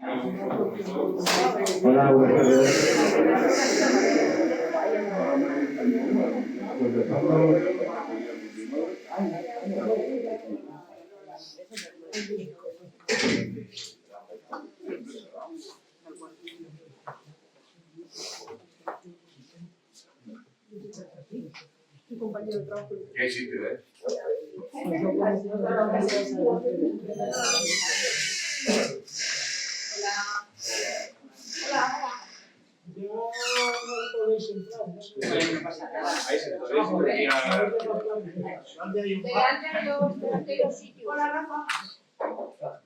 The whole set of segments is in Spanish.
Hola, buenas tardes. ¿Qué sitio es? Ahí se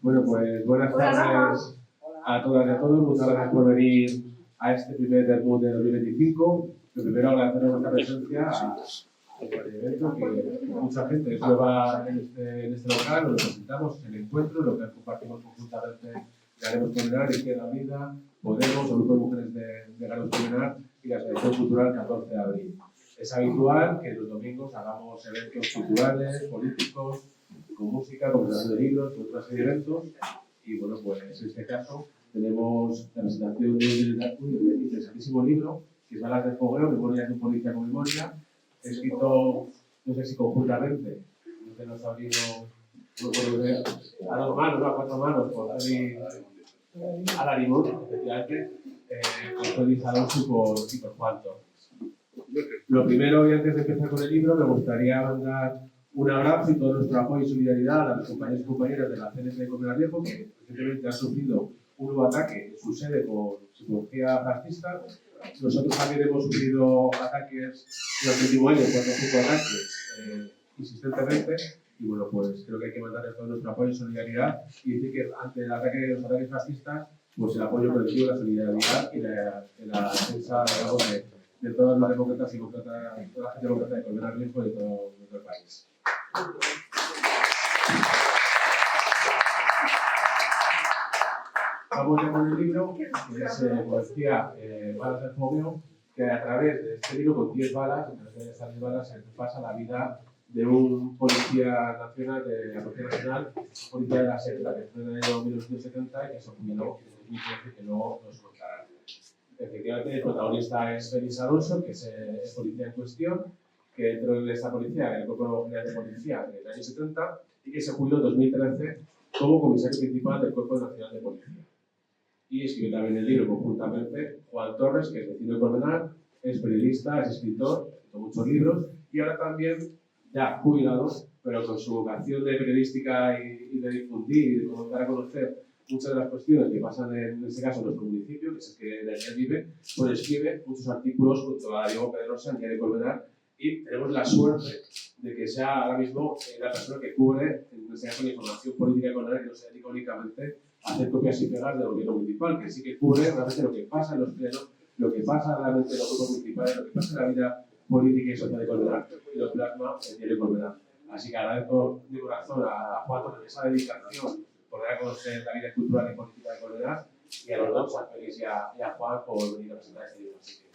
Bueno, pues buenas tardes a todas y a todos. Muchas gracias por venir a este primer Debut de 2025. Lo primero, agradecer nuestra presencia a este evento, que mucha gente es nueva en este local. Lo presentamos, el encuentro, lo que compartimos conjuntamente. Ganemos Comenar, Izquierda Unida, Podemos, el Grupo de Mujeres de Ganemos Comenar y la Asociación Cultural 14 de abril. Es habitual que los domingos hagamos eventos culturales, políticos, con música, con presentación de libros, con otra serie de eventos. Y bueno, pues en este caso tenemos la presentación de un interesantísimo libro, que es Balas de Fogueo, Memorias de un Policía con Memoria, escrito, no sé si conjuntamente, no sé, nos ha abrido a 2 manos, a 4 manos, por Alan y Moon, efectivamente, por Félix Alonso y por Juan Torres. Lo primero, y antes de empezar con el libro, me gustaría mandar un abrazo y todo nuestro apoyo y solidaridad a los compañeros y compañeras de la CNT de Comenar Viejo, que recientemente han sufrido un nuevo ataque en su sede por psicología fascista. Nosotros también hemos sufrido ataques durante el último año, 4 o 5 ataques insistentemente. Y bueno, pues creo que hay que mandarles todo nuestro apoyo y solidaridad y decir que ante el ataque de los ataques fascistas, pues el apoyo colectivo, la solidaridad y la defensa de todos los demócratas y toda la gente demócrata de Comenar Viejo y de todo el país. Vamos ya con el libro, que es, como decía, Balas del Fogueo, que a través de este libro, con 10 balas, entre estas 10 balas se pasa la vida de un policía nacional de la Policía Nacional, policía de la SEPLA, que fue en el año 1970 y que se jubiló en 2013, que luego nos contará. Efectivamente, el protagonista es Félix Alonso, que es policía en cuestión, que entró en esta policía, en el Cuerpo General de Policía, en el año 70, y que se jubiló en 2013 como comisario principal del Cuerpo Nacional de Policía. Y escribió también el libro conjuntamente Juan Torres, que es vecino de Colmenar, es periodista, es escritor, con muchos libros, y ahora también, ya jubilado, pero con su vocación de periodística y de difundir y de dar a conocer muchas de las cuestiones que pasan en este caso en nuestro municipio, que es el que en el que él vive, pues escribe muchos artículos junto a Diego Pedrosa en Diario de Colmenar, y tenemos la suerte de que sea ahora mismo la persona que cubre, en este caso, la información política de Colmenar, que no se dedica únicamente a hacer copias y pegas del gobierno municipal, que sí que cubre realmente lo que pasa en los plenos, lo que pasa realmente en los grupos municipales, lo que pasa en la vida política y social de Colmenar, y lo plasma en Diario de Colmenar. Así que agradezco de corazón a Juan por esa dedicación, por dar a conocer la vida cultural y política de Colmenar, y a los dos, a Félix y a Juan, por venir a presentar este libro. Así que,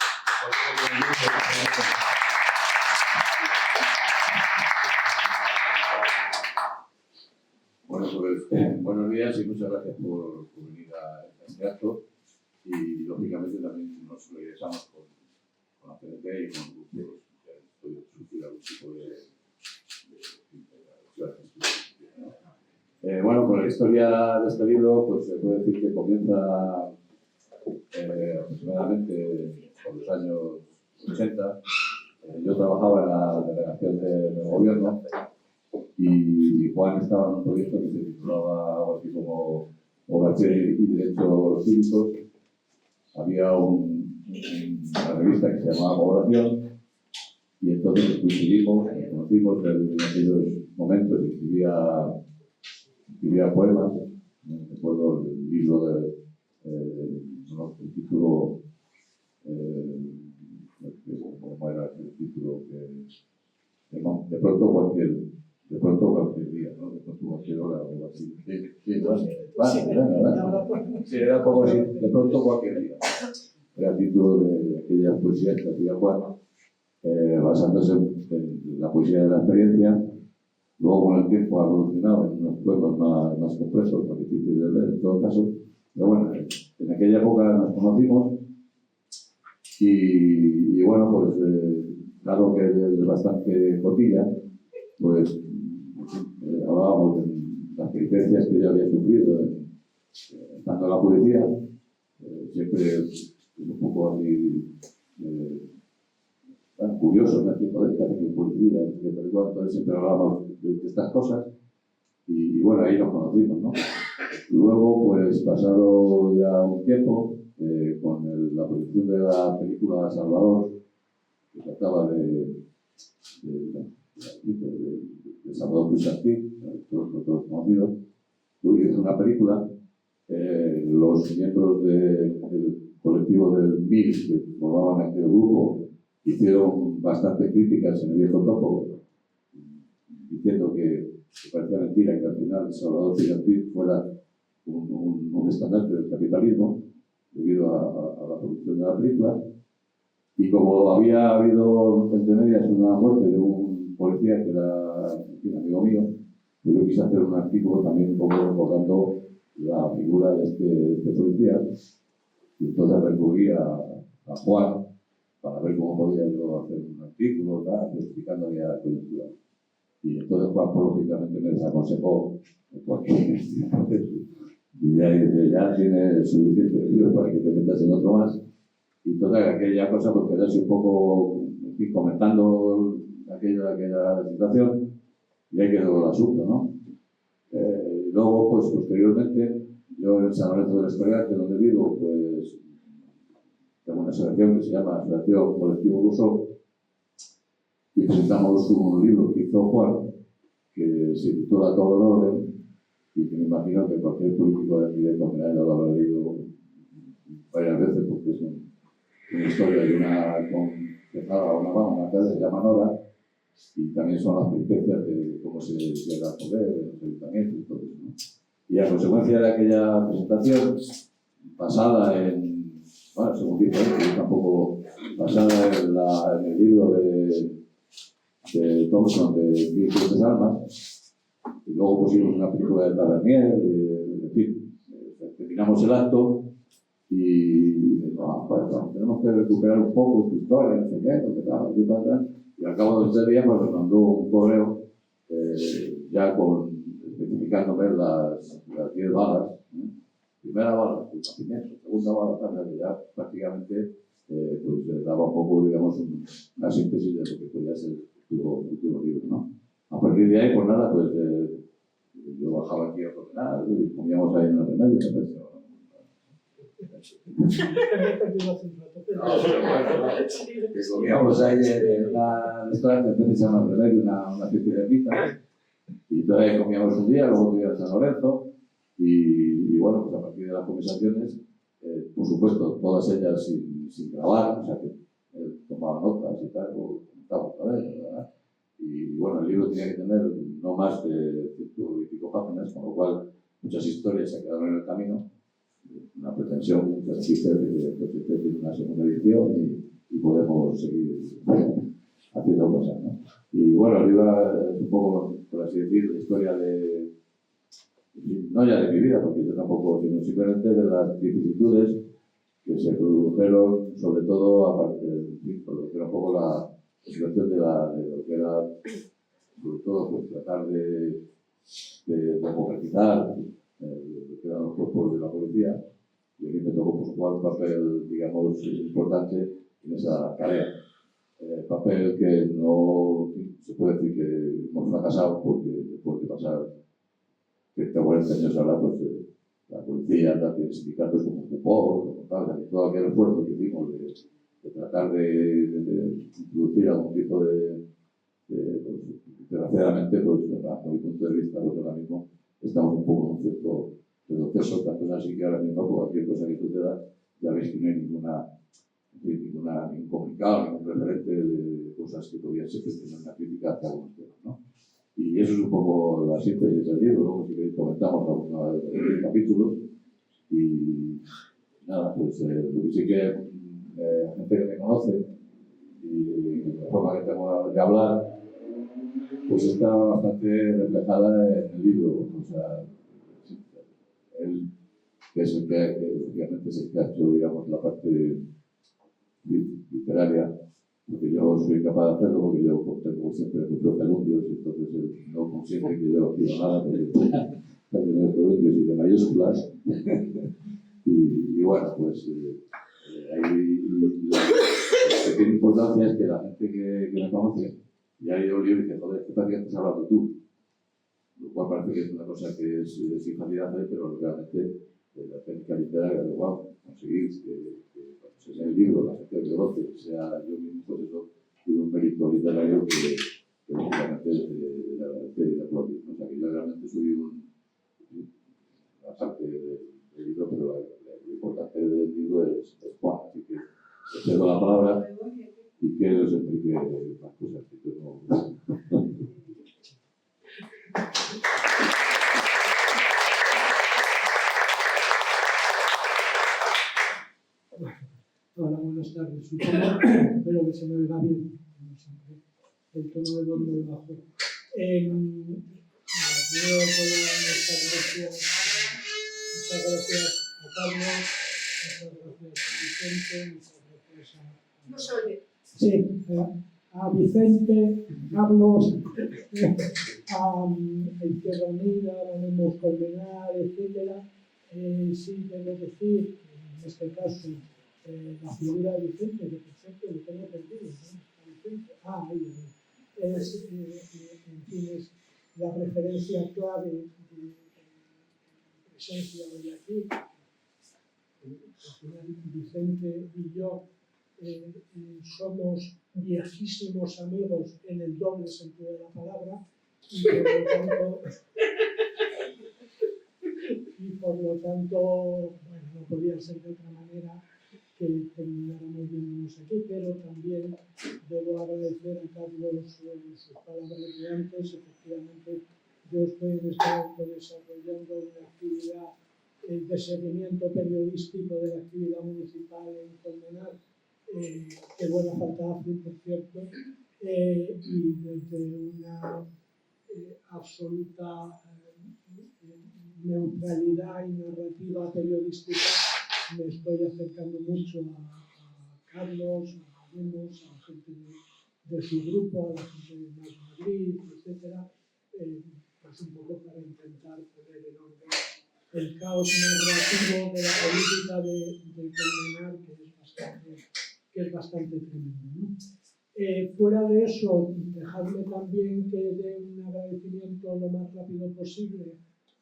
bueno, pues buenos días y muchas gracias por venir a este acto. Y lógicamente también nos solidarizamos con la CNT y con grupos que han podido sufrir algún tipo de bueno, pues la historia de este libro pues se puede decir que comienza aproximadamente por los años 80. Yo trabajaba en la delegación del gobierno y Juan estaba en un proyecto que se titulaba algo así como Población y Derechos Cívicos. Había una revista que se llamaba Población y entonces coincidimos, nos conocimos en aquellos momentos, escribía poemas. Recuerdo el libro el título, ¿cómo era el título? De pronto cualquier día, ¿no? De pronto cualquier hora o algo así. Sí, era poco así, de pronto cualquier día. Era el título de aquella poesía que hacía Juan, basándose en la poesía de la experiencia. Luego, con el tiempo, ha evolucionado en unos poemas más complejos, más difíciles de leer, en todo caso, Pero bueno, en aquella época nos conocimos y bueno, pues dado que es bastante cotilla, pues hablábamos de las peripecias que yo había sufrido estando en la policía, siempre un poco así curioso, ¿no? Joder, que hace que policía, que tal y cual, entonces siempre hablábamos de estas cosas y bueno, ahí nos conocimos, ¿no? Luego, pues pasado ya un tiempo, con la producción de la película Salvador, que trataba de Salvador Puigcercí, todos conocidos, hizo una película. Los miembros del colectivo del MIL que formaban aquel grupo hicieron bastante críticas en el viejo topo, diciendo que parecía mentira que al final Salvador Puigcercí fuera un estandarte del capitalismo debido a la producción de la película. Y como había habido entre medias una muerte de un policía que era un amigo mío, yo quise hacer un artículo también un poco recordando la figura de este policía. Y entonces recurrí a Juan para ver cómo podía yo hacer un artículo, explicando la coyuntura. Y entonces Juan, pues, lógicamente, me desaconsejó porque y ya tiene suficiente libro para que te metas en otro más. Y toda aquella cosa, pues quedarse un poco comentando aquella situación, y ahí quedó el asunto, ¿no? Luego, pues posteriormente, yo en San Lorenzo de la Escorial, que es donde vivo, pues tengo una asociación que se llama Asociación Colectivo Rousseau, y presentamos un libro que hizo Juan, que se titula Todo el orden, y que me imagino que cualquier político de aquí de Copenhague lo habrá leído varias veces, porque es una historia de una concejala, una calle que se llama Nora, y también son las peripecias de cómo se llega al poder, de los ayuntamientos y todo eso, ¿no? Y a consecuencia de aquella presentación, basada en, bueno, según dice él, tampoco basada en el libro de Thompson de 1500 almas, y luego pusimos una película de Tavernier, en fin, terminamos el acto y bueno, tenemos que recuperar un poco tu historia, no sé qué, lo que tal, y al cabo de 3 días pues, me mandó un correo ya especificándome las 10 balas. Primera bala, el nacimiento, segunda bala, también, ya prácticamente pues, daba un poco, digamos, una síntesis de lo que podía ser el futuro libro, ¿no? A partir de ahí, pues nada, pues yo bajaba aquí a ordenar y comíamos ahí en el remedio, que comíamos ahí en un restaurante que se llama Remedio, una especie de pizza, y todavía comíamos un día, luego comíamos en San Lorenzo, y bueno, pues a partir de las conversaciones, por supuesto, todas ellas sin grabar, o sea que tomaba notas y tal, o comentaba otra vez, ¿verdad? Y bueno, el libro tenía que tener no más de 100 y pico páginas, con lo cual muchas historias se quedaron en el camino. Una pretensión que existe de que usted tiene una segunda edición y podemos seguir haciendo cosas, ¿no? Y bueno, el libro es un poco, por así decir, la historia no ya de mi vida, porque yo tampoco, sino simplemente de las vicisitudes que se produjeron, sobre todo, aparte por lo que era un poco la situación de lo que era, sobre todo, pues tratar de democratizar lo que eran los cuerpos de la policía, y aquí me tocó pues, jugar un papel, digamos, importante en esa tarea. Papel que no se puede decir que hemos fracasado, porque después de pasar 30 o 40 años ahora, pues la policía tiene sindicatos como Cupor, como tal, todo aquel esfuerzo que hicimos de tratar de introducir algún tipo pues, desgraciadamente, pues, bajo mi punto de vista, pues ahora mismo estamos un poco en un cierto retroceso, tanto es así que ahora mismo por cualquier cosa que suceda, ya veis que no hay ningún comunicado, ningún referente de cosas que podrían ser una crítica hacia algunos temas, ¿no? Y eso es un poco la síntesis del libro. Luego, si queréis, comentamos algunos de los capítulos. Y nada, pues lo que sí que gente que me conoce y la forma que tengo de hablar, pues está bastante reflejada en el libro. O sea, que es el que efectivamente es el que ha hecho, digamos, la parte literaria, porque yo soy capaz de hacerlo, porque yo tengo siempre muchos gerundios, y entonces él no consiente que yo escriba nada, porque también de gerundios y de mayúsculas. y bueno, pues ahí lo que tiene importancia es que la gente que me conoce ya ha leído el libro y dice, joder, ¿qué parece que estás hablando tú? Lo cual parece que es una cosa que es sin fácil hacer, pero realmente la técnica literaria de wow, conseguir que cuando se lee el libro, la gente que conoce, sea yo mismo, pues eso tiene un mérito literario que lógicamente le agradece y le aplaude. O sea que yo realmente soy una parte del libro, pero lo importante del libro es Juan, así que le cedo la palabra y que os explique más cosas. Hola, buenas tardes. Espero que se me oiga bien, como siempre. El tono de voz muy bajo. Primero, muchas gracias a Carlos, muchas gracias a Vicente, muchas gracias a... No se oye. Sí, a Vicente, Carlos, a Izquierda Unida, a Colmenar, etc. Sí, debo decir, en este caso, la figura de Vicente, que por cierto lo tengo perdido, ¿no? Vicente. Ahí. Es, en fin, es la referencia clave de presencia hoy aquí. Al final, Vicente y yo somos viejísimos amigos en el doble sentido de la palabra y por lo tanto, bueno, no podía ser de otra manera que termináramos viéndonos aquí, pero también debo agradecer a Carlos sus palabras de antes. Efectivamente, yo estoy en este momento desarrollando una actividad de seguimiento periodístico de la actividad municipal en Colmenar, que buena falta hace, por cierto, y desde una absoluta neutralidad y narrativa periodística me estoy acercando mucho a Carlos, a Demos, a la gente de su grupo, a la gente de Más Madrid, etc. Pues un poco para intentar poner en orden el caos narrativo de la política de Colmenar, que es bastante tremendo, ¿no? Fuera de eso, dejadme también que dé un agradecimiento lo más rápido posible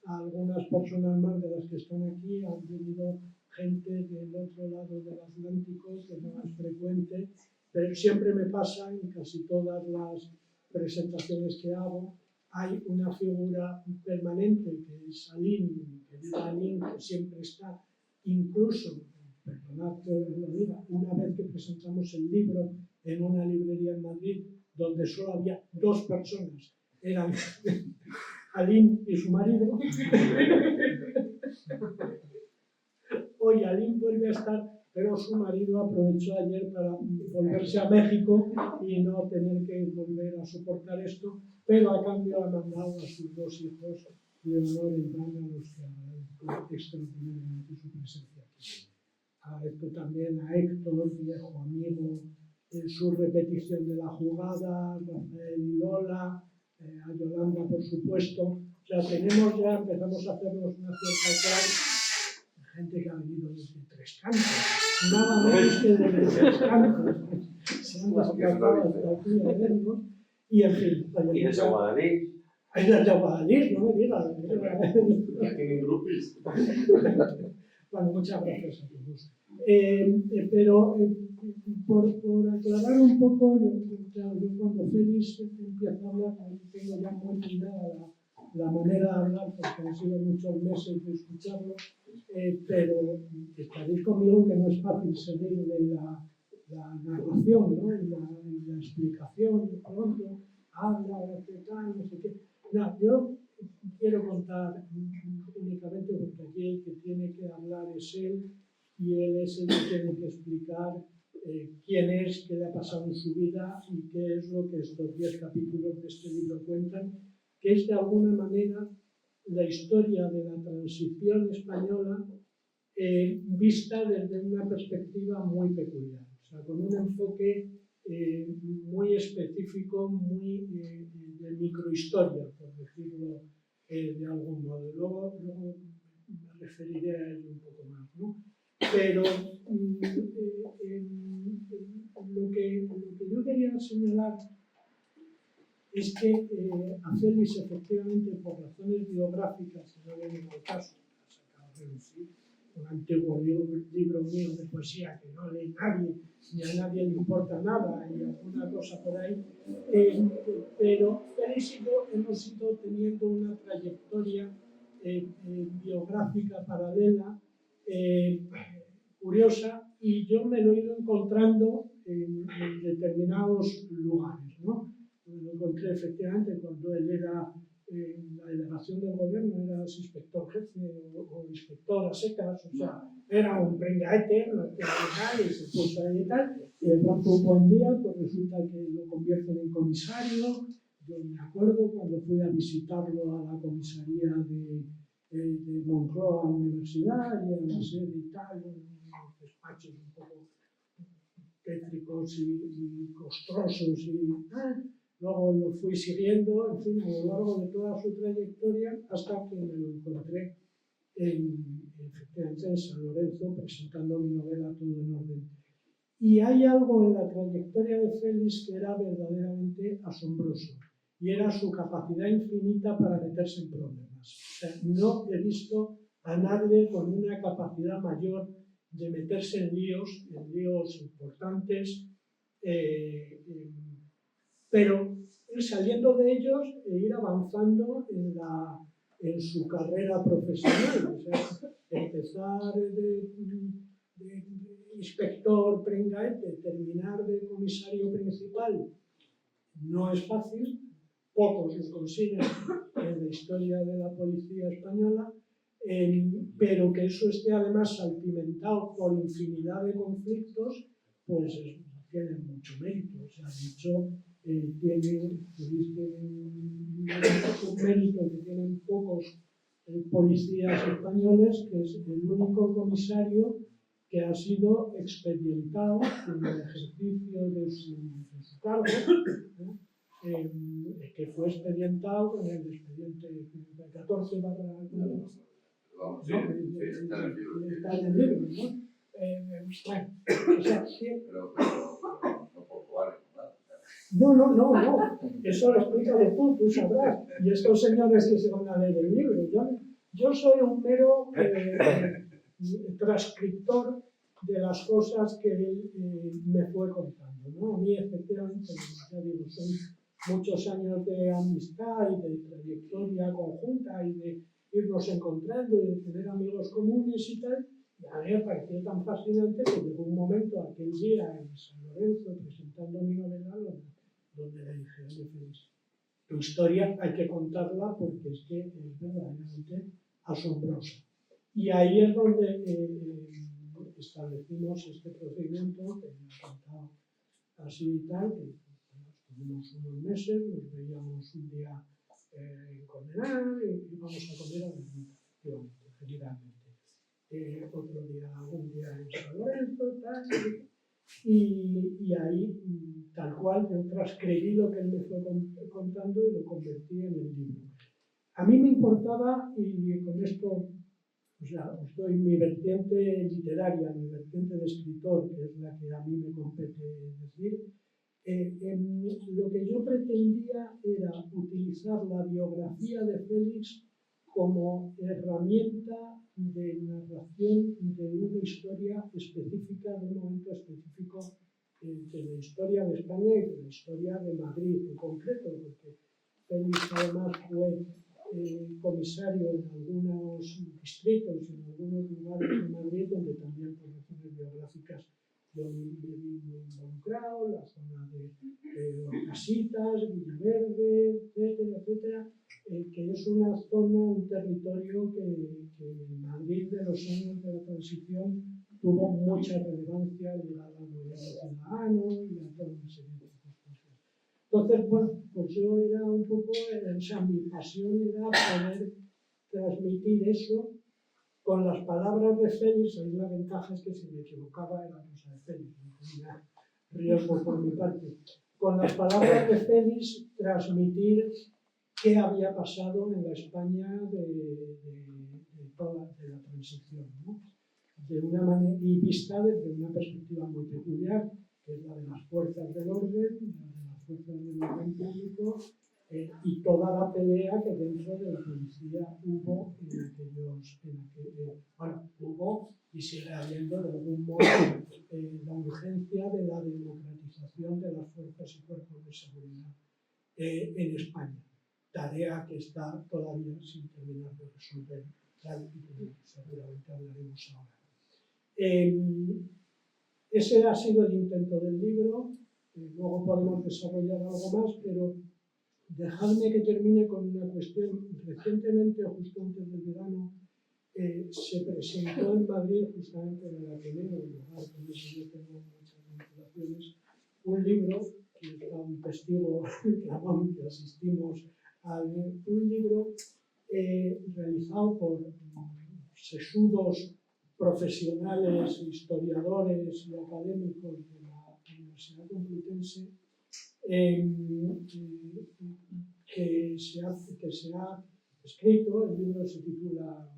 a algunas personas más de las que están aquí. Han venido gente del otro lado del Atlántico, que no es frecuente, pero siempre me pasa en casi todas las presentaciones que hago. Hay una figura permanente que es Aline, querida Aline, que siempre está, incluso, perdonad que os lo diga, una vez que presentamos el libro en una librería en Madrid, donde solo había 2 personas, eran Aline y su marido. Hoy Aline vuelve a estar, pero su marido aprovechó ayer para volverse a México y no tener que volver a soportar esto, pero a cambio ha mandado a sus 2 hijos Leonor y Iván, a los que agradezco extraordinariamente su presencia aquí. Agradezco también a Héctor, viejo amigo, en su repetición de la jugada, a Rafael y Lola, a Yolanda, por supuesto. O sea, empezamos a hacernos una cierta clase, gente que ha venido desde Tres Cantos, nada menos que desde Tres Cantos. Se han desplazado hasta aquí a vernos, y en fin. Y desde Guadalix. Hay desde Guadalix, no me digas. Ya tienen grupos. Bueno, muchas gracias a todos. Pero por aclarar un poco, yo cuando Félix empieza a hablar, tengo ya muy cuidada la manera de hablar, porque han sido muchos meses de escucharlo, pero estaréis conmigo que no es fácil seguir de la narración, ¿no? y la explicación, de pronto, habla, qué tal, no sé qué. No, yo quiero contar únicamente, porque aquí el que tiene que hablar es él, y él es el que tiene que explicar quién es, qué le ha pasado en su vida y qué es lo que estos 10 capítulos de este libro cuentan, que es de alguna manera la historia de la transición española vista desde una perspectiva muy peculiar, o sea, con un enfoque muy específico, muy de microhistoria, por decirlo de algún modo. Luego me referiré a ello un poco más, ¿no? Pero lo que yo quería señalar es que a Félix, efectivamente, por razones biográficas, que no vienen al caso, ha sacado a relucir un antiguo libro mío de poesía que no lee nadie, ni a nadie le importa nada, y alguna cosa por ahí, pero Félix y yo hemos ido teniendo una trayectoria biográfica paralela, curiosa, y yo me lo he ido encontrando en determinados lugares, ¿no? Lo encontré efectivamente cuando él era en la delegación del gobierno, era inspector jefe o inspector a secas, o sea, era un prengaete, y se puso ahí y tal, y de pronto un buen día, pues resulta que lo convierten en comisario. Yo me acuerdo cuando fui a visitarlo a la comisaría de Moncloa Universidad y a la sede y tal, unos despachos un poco tétricos y costrosos y tal. Luego lo fui siguiendo, en fin, a lo largo de toda su trayectoria, hasta que me lo encontré efectivamente en San Lorenzo, presentando mi novela Todo en Orden. Y hay algo en la trayectoria de Félix que era verdaderamente asombroso, y era su capacidad infinita para meterse en problemas. O sea, no he visto a nadie con una capacidad mayor de meterse en líos importantes, pero saliendo de ellos e ir avanzando en su carrera profesional. O sea, empezar de inspector prengaete, terminar de comisario principal, no es fácil, pocos los consiguen en la historia de la policía española, pero que eso esté además salpimentado por infinidad de conflictos, pues tiene mucho mérito. O sea, de hecho, tiene un mérito que tienen pocos policías españoles, que es el único comisario que ha sido expedientado en el ejercicio de su cargo, ¿no? Que fue expedientado con el expediente 14 barra... ¿no? Está en el libro, ¿no? Bueno, o sea, que... No, eso lo explícalo tú sabrás. Y estos señores que se van a leer el libro. Yo soy un mero transcriptor de las cosas que él me fue contando, ¿no? A mí, efectivamente, ya digo, son muchos años de amistad y de trayectoria conjunta y de irnos encontrando y de tener amigos comunes y tal. Y a mí me pareció tan fascinante que llegó un momento, aquel día en San Lorenzo, presentando mi novela, donde le dije, oye, Félix, tu historia hay que contarla porque es que es verdaderamente asombrosa. Y ahí es donde establecimos este procedimiento que me ha contado así y tal, que estuvimos unos meses, nos veíamos un día en Colmenar y íbamos a comer a la ermita, generalmente. Otro día, un día en San Lorenzo, tal, y ahí, tal cual, yo transcribí lo que él me fue contando y lo convertí en el libro. A mí me importaba, y con esto, o sea, os doy mi vertiente literaria, mi vertiente de escritor, que es la que a mí me compete decir. Lo que yo pretendía era utilizar la biografía de Félix como herramienta de narración de una historia específica, de un momento específico de la historia de España y de la historia de Madrid en concreto, porque Félix además fue comisario en algunos distritos, en algunos lugares de Madrid, donde también por razones biográficas yo me vi muy involucrado, la zona de Horcasitas, Villaverde, etcétera, que es una zona, un territorio que en Madrid de los años de la transición tuvo mucha relevancia ligada al movimiento ciudadano y a toda una serie de circunstancias. Entonces, bueno, pues yo era un poco, o sea, mi pasión era poder transmitir eso Con las palabras de Félix, ahí la ventaja es que si me equivocaba era cosa de Félix, no tenía riesgo por mi parte. Con las palabras de Félix, transmitir qué había pasado en la España de la transición, ¿no? De una manera, y vista desde una perspectiva muy peculiar, que es la de las fuerzas del orden, la de las fuerzas del orden público, y toda la pelea que dentro de la policía hubo hubo y sigue habiendo de algún modo la urgencia de la democratización de las fuerzas y cuerpos de seguridad en España. Tarea que está todavía sin terminar de resolver, tal y como seguramente hablaremos ahora. Ese ha sido el intento del libro. Luego podemos desarrollar algo más, pero dejadme que termine con una cuestión. Recientemente, justo antes del verano, se presentó en Madrid, justamente en el Ateneo, el lugar donde yo tengo muchas vinculaciones, un libro, que está un testigo Ramón, que asistimos a un libro realizado por sesudos profesionales, historiadores y académicos de la Universidad Complutense, que se ha escrito. El libro se titula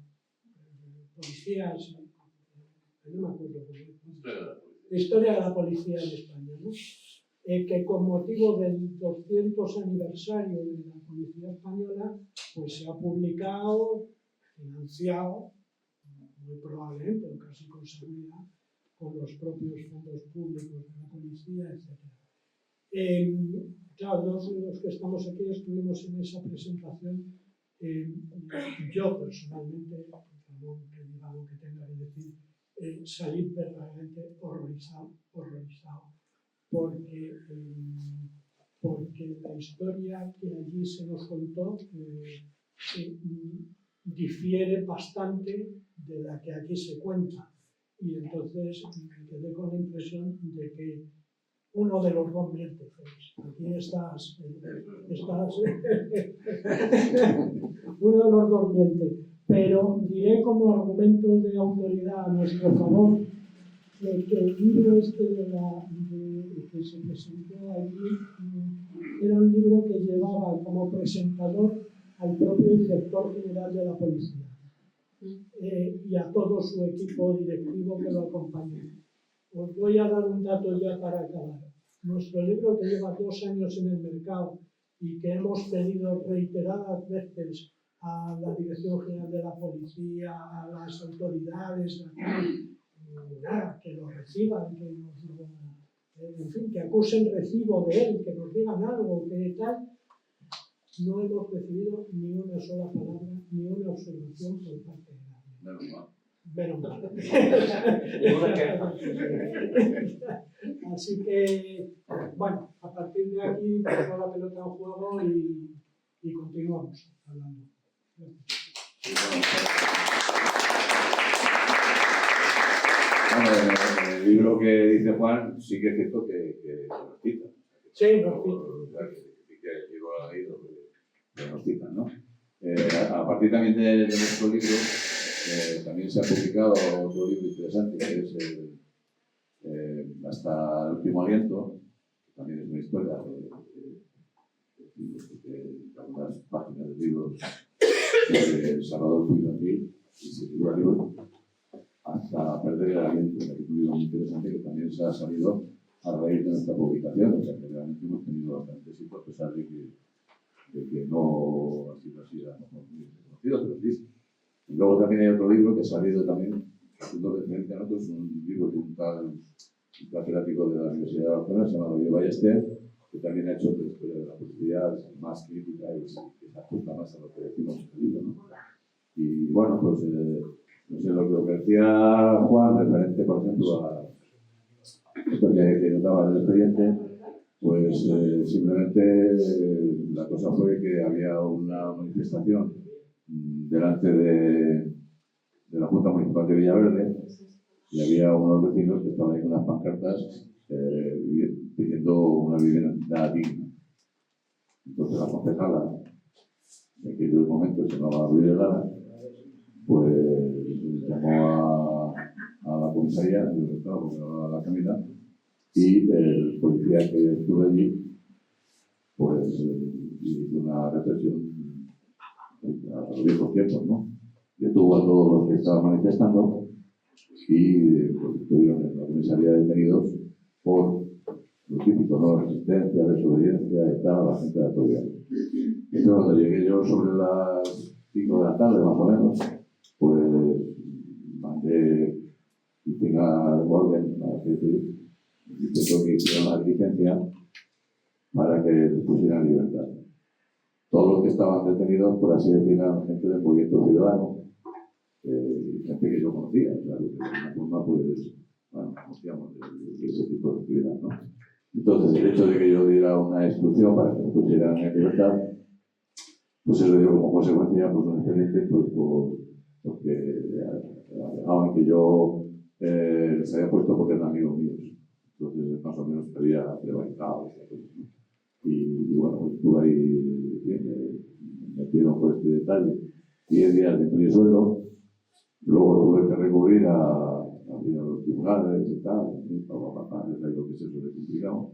Policías, no me acuerdo cómo es, la historia de la policía en España, ¿no? Que con motivo del 200 aniversario de la Policía Española, pues se ha publicado, financiado, muy probablemente, o casi con seguridad, con los propios fondos públicos de la policía, etc. Claro, los que estamos aquí estuvimos en esa presentación. Yo personalmente, que digamos que tenga que decir, salí verdaderamente horrorizado, porque la historia que allí se nos contó difiere bastante de la que aquí se cuenta. Y entonces me quedé con la impresión de que uno de los dos miente. Aquí estás uno de los dos miente. Pero diré como argumento de autoridad a nuestro favor que el libro que se presentó allí era un libro que llevaba como presentador al propio director general de la policía y a todo su equipo directivo que lo acompañó. Os voy a dar un dato ya para acabar. Nuestro libro, que lleva 2 años en el mercado y que hemos pedido reiteradas veces a la Dirección General de la Policía, a las autoridades, que lo reciban, que en fin, que acusen recibo de él, que nos digan algo, que tal. No hemos recibido ni una sola palabra, ni una observación por parte de nadie. Menos mal. Así que, bueno, a partir de aquí pongo la pelota en juego y continuamos hablando. Bueno, el libro que dice Juan sí que es cierto que nos cita. Sí, nos cita. Que el libro lo ha leído, que nos citan, ¿no? A partir también de nuestro libro, también se ha publicado otro libro interesante, que es Hasta el último aliento, que también es una historia de algunas páginas del libro de Salvador Puig y se titula el libro Hasta perder el aliento, que es un libro muy interesante que también se ha salido a raíz de nuestra publicación. O sea que realmente hemos tenido bastante éxito, a pesar de que no ha sido así a lo mejor muy reconocido, pero sí. Y luego también hay otro libro que ha salido también, haciendo referencia a nosotros, un libro de un catedrático de la Universidad de Barcelona, se llama David Ballester, que también ha hecho otra historia de la policía más crítica y que se ajusta más a lo que decimos en el libro, ¿no? Y bueno, pues no sé, lo que decía Juan, referente, por ejemplo, a esto que notaba del expediente, pues simplemente la cosa fue que había una manifestación delante de la Junta Municipal de Villaverde y había unos vecinos que estaban ahí con unas pancartas pidiendo una vivienda digna. Entonces la concejala de aquellos momentos se llamaba Luis de Lara, pues llamó a la comisaría, yo estaba a la camina, y el policía que estuvo allí, pues hizo una represión a los viejos tiempos, ¿no? Detuvo a todos los que estaban manifestando y pues, estuvieron en la comisaría detenidos por lo típico, ¿no? Resistencia, desobediencia y tal, la gente de autoridad. Entonces, cuando llegué yo sobre las 5 de la tarde, más o menos, pues mandé y tenga orden, así decir, diciendo que hicieron una diligencia para que les pusieran en libertad. Todos los que estaban detenidos, por así decirlo, eran gente del movimiento ciudadano, gente que yo conocía, o sea, que de alguna forma, pues, bueno, conocíamos de ese tipo de actividad, ¿no? Entonces, el hecho de que yo diera una instrucción para que me pusieran en libertad, pues eso dio como consecuencia, pues, un expediente, pues, porque alegaban que yo les había puesto porque eran amigos míos. Entonces, más o menos, había prevaricado. Y bueno, pues estuve ahí, me metieron por este detalle, 10 días de empleo y sueldo. Luego tuve que recurrir a los tribunales y tal, es lo que es eso de complicado.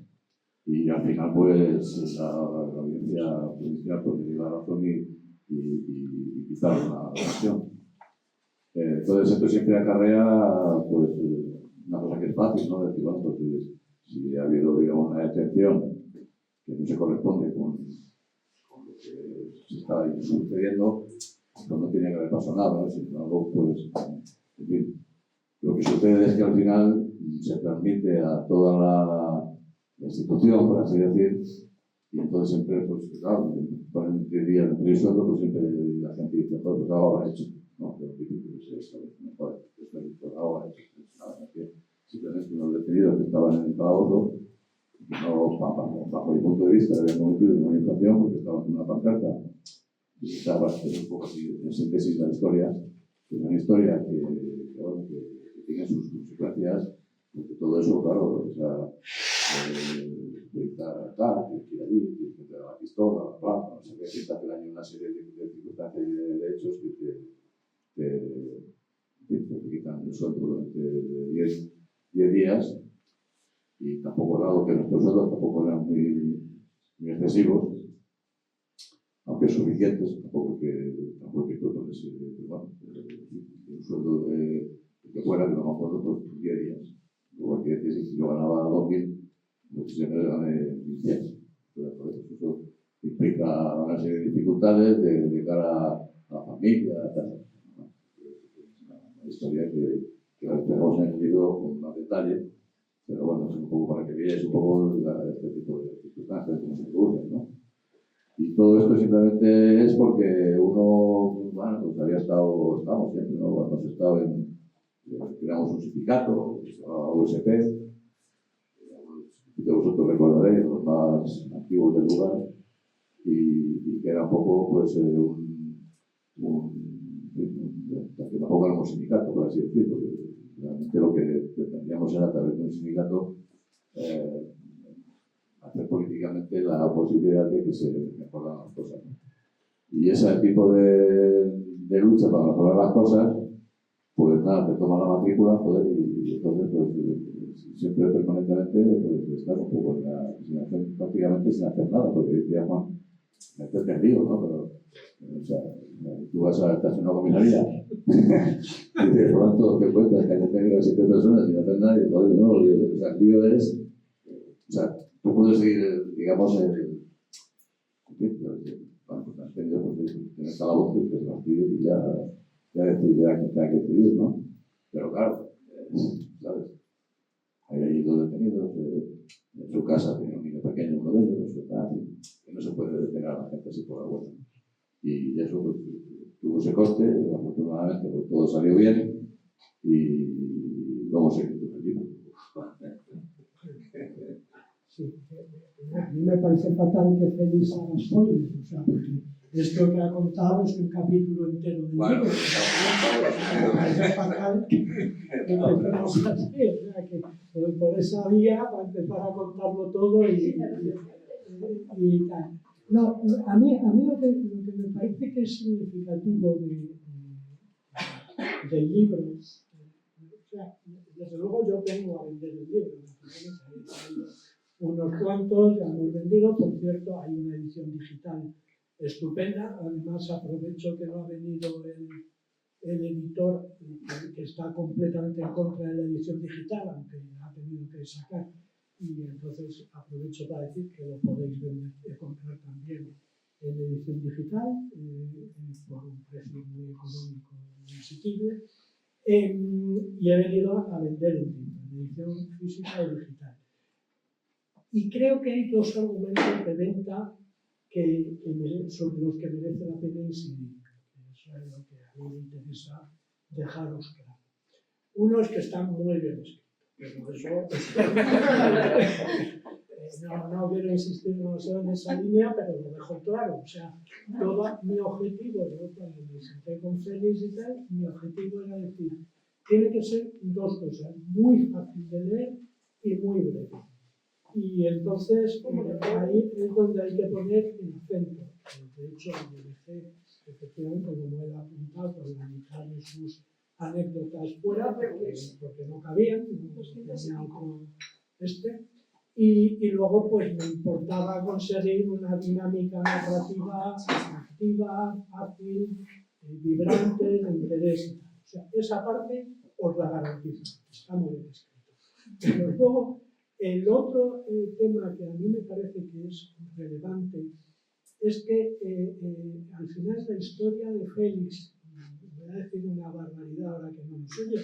Y al final, pues, la audiencia judicial pues, me dio la razón y quitaron la acción. Entonces, esto siempre acarrea, pues, una cosa que es fácil, ¿no? Decir, bueno, pues, si ha habido, digamos, una detención que no se corresponde con lo que se está sucediendo, pues no tiene que haber pasado nada, ¿no? Sin embargo, pues, en fin, lo que sucede es que al final se transmite a toda la institución, por así decir, y entonces siempre, pues, claro, ponen 10 días de empleo y sueldo, pues siempre la gente dice, pues ahora hecho, ¿no? Pero esto ahora hecho, simplemente unos detenidos que estaban en el calabozo, no, bajo mi punto de vista, habían cometido una infracción porque estaban en una pancarta y estaba un poco así en síntesis la historia, que es una historia bueno, que tiene sus consecuencias, porque todo eso, claro, o sea, que ir allí, que te da la pistola, la plata, no sé qué, que te hacen ahí una serie de circunstancias y de hechos que te quitan el sueldo durante 10 días. Y tampoco, dado que nuestros sueldos tampoco eran muy excesivos, aunque suficientes, tampoco que pues, bueno, un sueldo que fuera, que no me acuerdo, pues 10 días. Luego hay que decir, si yo ganaba 2.000, pues se me gané 1.100. Eso implica una serie de dificultades de cara a la familia, tal. Una historia que la tenemos en el libro con más detalle. Pero bueno, es un poco para que veáis un poco este tipo de circunstancias, cómo se producen, ¿no? Y todo esto simplemente es porque uno, bueno, pues estamos siempre, ¿no? Cuando hemos estado creamos un sindicato, que se llama USP, que vosotros recordaréis, los más activos del lugar, y que era un poco, pues, que tampoco éramos sindicato, por así decirlo, porque realmente lo que pretendíamos era, a través de un sindicato, hacer políticamente la posibilidad de que se mejoraran las cosas, ¿no? Y ese tipo de lucha para mejorar las cosas, pues nada, te toman la matrícula, joder, y entonces, pues, siempre permanentemente, pues, estás un poco prácticamente sin hacer nada, porque decía Juan, meterte en lío, ¿no? Pero, o sea, tú estás en una comisaría y de pronto te cuentas que has detenido a 7 personas sin hacer nada y joder, no, el lío es, o sea, tú puedes seguir, digamos, bueno, pues has tenido, pues, tienes a la voz y te partido y ya decidirá que tenga que decidir, ¿no? Pero claro, ¿sabes? Hay ahí 2 detenidos, en su casa tiene un niño pequeño, uno de ellos, y no se puede detener a la gente así por la buena. Y eso, pues, tuvo ese coste, afortunadamente, pues todo salió bien y luego se quitó el libro. Sí, a mí me parece fatal que Félix haga spoilers, o sea, porque esto que ha contado es un capítulo entero del libro. Me parece fatal que empecemos así, o sea, que por esa vía va a empezar a contarlo todo y tal. No, a mí lo que me parece que es significativo del libro. O sea, desde luego yo vengo a vender el libro. Unos cuantos ya hemos vendido, por cierto, hay una edición digital estupenda. Además, aprovecho que no ha venido el editor, que está completamente en contra de la edición digital, aunque ha tenido que sacar. Y entonces aprovecho para decir que lo podéis comprar también en edición digital por un precio muy económico y asequible. Y he venido a vender el libro, en edición física y digital. Y creo que hay dos argumentos de venta sobre los que merece la pena incidir. Eso es lo que a mí me interesa dejaros claro. Uno es que está muy bien escrito. Pero eso no quiero insistir demasiado en esa línea, pero lo dejo claro. O sea, todo mi objetivo, yo cuando me senté con Félix y tal, mi objetivo era decir, tiene que ser dos cosas, muy fácil de leer y muy breve. Y entonces ahí es donde hay que poner el acento. De hecho, me dejé, efectivamente, como él ha apuntado, por la mitad de sus anécdotas fuera, porque no cabían, y luego pues me importaba conseguir una dinámica narrativa atractiva, fácil, vibrante, de interés. O sea, esa parte os la garantizo, está muy bien escrito. Pero luego, el otro tema que a mí me parece que es relevante es que al final la historia de Félix, voy a decir una barbaridad ahora que no nos oye,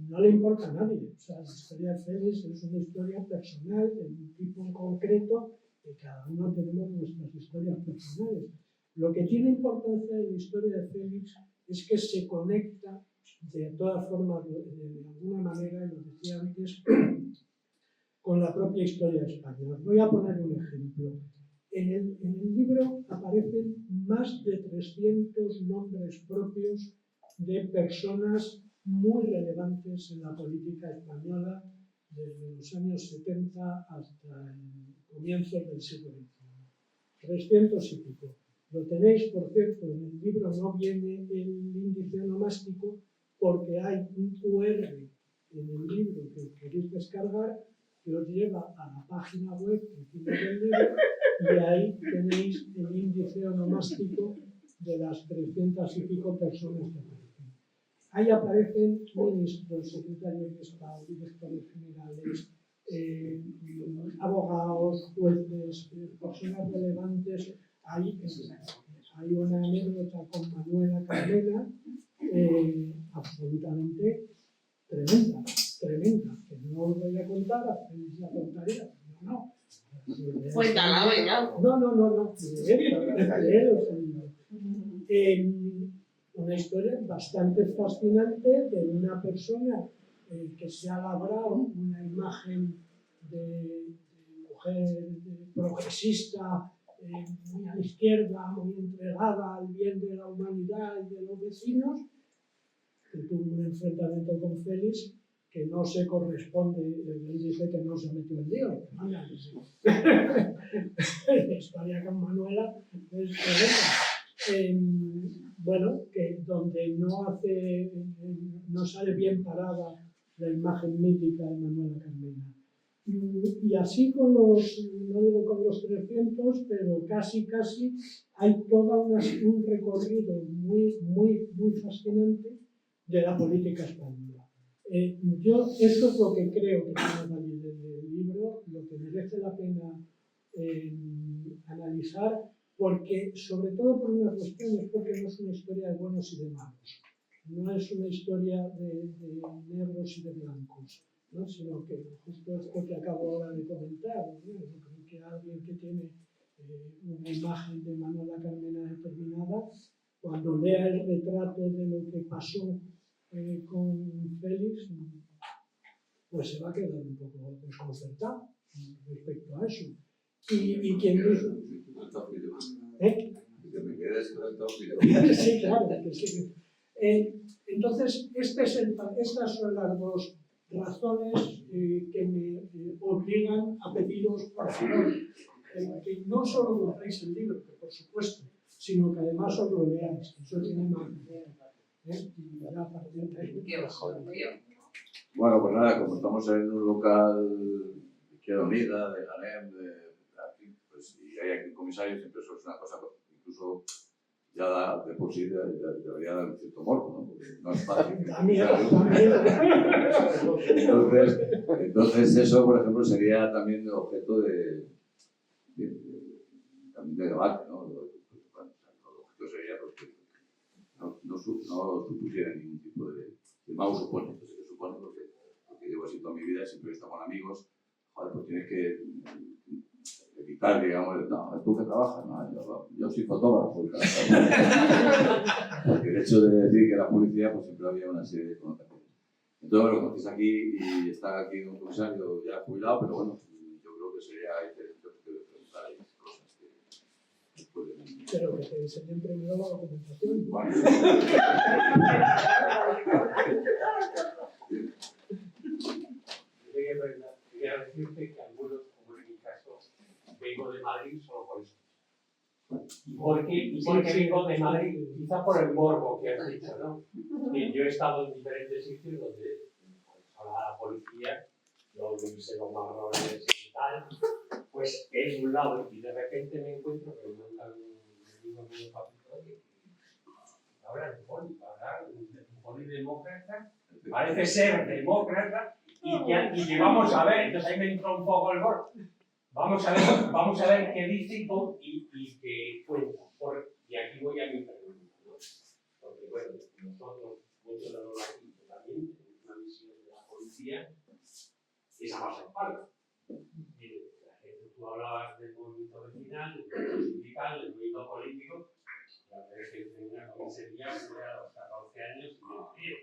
no le importa a nadie. O sea, la historia de Félix es una historia personal de un tipo en concreto, que cada uno tenemos nuestras historias personales. Lo que tiene importancia en la historia de Félix es que se conecta de todas formas, de alguna manera, y lo decía antes, con la propia historia de España. Os voy a poner un ejemplo. En el libro aparecen más de 300 nombres propios de personas muy relevantes en la política española desde los años 70 hasta el comienzo del siglo XXI. 300 y pico. Lo tenéis, por cierto, en el libro no viene el índice onomástico porque hay un QR en el libro que queréis descargar que os lleva a la página web del libro y ahí tenéis el índice onomástico de las 300 y pico personas que aparecen. Ahí aparecen ministros, secretarios de Estado, directores generales, abogados, jueces, personas relevantes. Hay una anécdota con Manuela Carmena absolutamente tremenda, que no os voy a contar, hacéis la tontería, no. Cuéntala, venga. No. Una historia bastante fascinante de una persona que se ha labrado una imagen de mujer progresista, muy a la izquierda, muy entregada al bien de la humanidad y de los vecinos, que tuvo un enfrentamiento con Félix que no se corresponde, él dice que no se metió en lío. La historia con Manuela es tremenda. Bueno, que donde no sale bien parada la imagen mítica de Manuela Carmena. Y así con no digo con los 300, pero casi hay todo un recorrido muy fascinante de la política española. Eso es lo que creo que tiene validez del libro, lo que merece la pena analizar, porque, sobre todo por una cuestión, es porque no es una historia de buenos y de malos, no es una historia de negros y de blancos, ¿no? Sino que justo esto que acabo ahora de comentar, ¿no? Yo creo que alguien que tiene una imagen de Manuela Carmena determinada, cuando lea el retrato de lo que pasó con Félix, pues se va a quedar un poco desconcertado respecto a eso. Y quien dijo... Que me quede desconectado. Sí, claro. Que sí. Entonces, estas son las dos razones que me obligan a pediros, por favor, que no solo compréis el libro, que por supuesto, sino que además os lo leáis. Eso tiene más. Y ya a partir de ahí... Qué bajón, tío. Bueno, pues nada, como estamos en un local de Izquierda Unida, de Ganem, pues, y hay aquí un comisario, siempre eso es una cosa, incluso ya da, de por sí debería dar un cierto morbo, ¿no? Porque no es fácil. Da miedo, da miedo. Entonces eso, por ejemplo, sería también objeto también de debate, ¿no? El objeto sería porque no supusiera ningún tipo de mal supone, pues se supone porque llevo así toda mi vida, siempre he estado con amigos, joder, pues tienes que evitar, digamos, no, tú que trabajas, no, yo soy fotógrafo, porque el hecho de decir que la publicidad, pues siempre había una serie de connotaciones. Entonces, bueno, como estáis aquí y está aquí un comisario ya jubilado, pero bueno, yo creo que sería interesante preguntar ahí cosas que pueden... Pero que te enseñen primero la documentación. Bueno. Quería decirte que algunos, como en mi caso, vengo de Madrid solo por eso. ¿Y por qué vengo de Madrid? Quizá por el morbo que has dicho, ¿no? Que yo he estado en diferentes sitios donde a la policía, yo hice los marrones y tal, pues es un lado y de repente me encuentro que me mandan un papito que ahora es un polidemócrata, parece ser demócrata. Y vamos a ver, entonces ahí me entró un poco el gol. Vamos a ver qué dice y qué cuenta. Y aquí voy a mi pregunta, ¿no? Porque bueno, nosotros, muchos de los aquí también tenemos una visión de la policía y esa más en falta. Tú hablabas del movimiento vecinal, del movimiento sindical, del movimiento político. La verdad es que tengo una comisaría fue a los 14 años y me frío.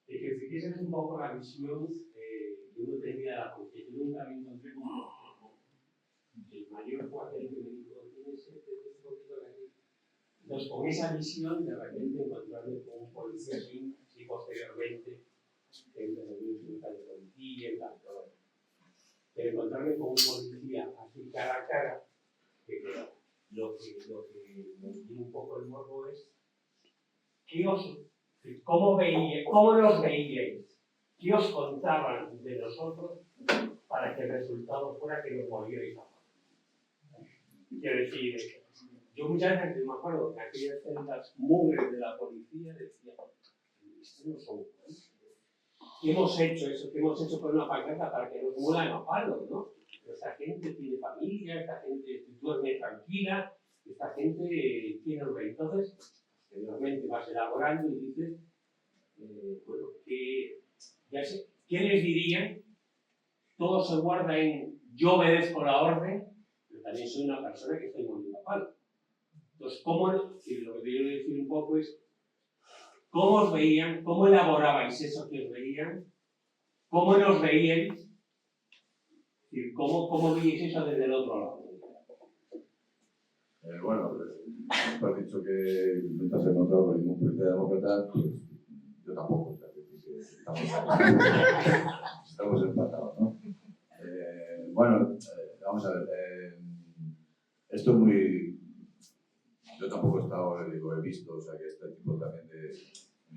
Y que fijes un poco la visión que uno tenía de la policía. Yo nunca me encontré con el mayor fue aquel que me dijo, tienes un poquito de aquí. Entonces, con esa visión, de repente encontrarme con un policía así, y posteriormente, en el sindical de policía y tal. Pero encontrarme con un policía así cara a cara, que lo que me dio un poco el morbo es, ¿cómo nos veíais? ¿Qué os contaban de nosotros para que el resultado fuera que nos volvierais a amar? Quiero decir, yo muchas veces me acuerdo que aquellas celdas mugres de la policía decían, estos no son buenos. ¿Qué hemos hecho eso? ¿Qué hemos hecho con una pancarta para que nos muelan a palos, no? Esta gente tiene familia, esta gente duerme tranquila, esta gente tiene un rey. Entonces, posteriormente vas elaborando y dices, bueno, ¿qué les dirían? Todo se guarda en yo obedezco la orden, pero también soy una persona que estoy muriendo a palo. Entonces, lo que quiero decir un poco es, ¿cómo os veían? ¿Cómo elaborabais eso que os veían? ¿Cómo nos veíais? ¿Cómo veíais eso desde el otro lado? Bueno, tú has dicho que intentas ser encontrado con ningún policía demócrata, pues yo tampoco, o sea, que estamos empatados, ¿no? Bueno, vamos a ver, esto es muy... Yo tampoco he estado, digo, he visto, o sea, que este tipo también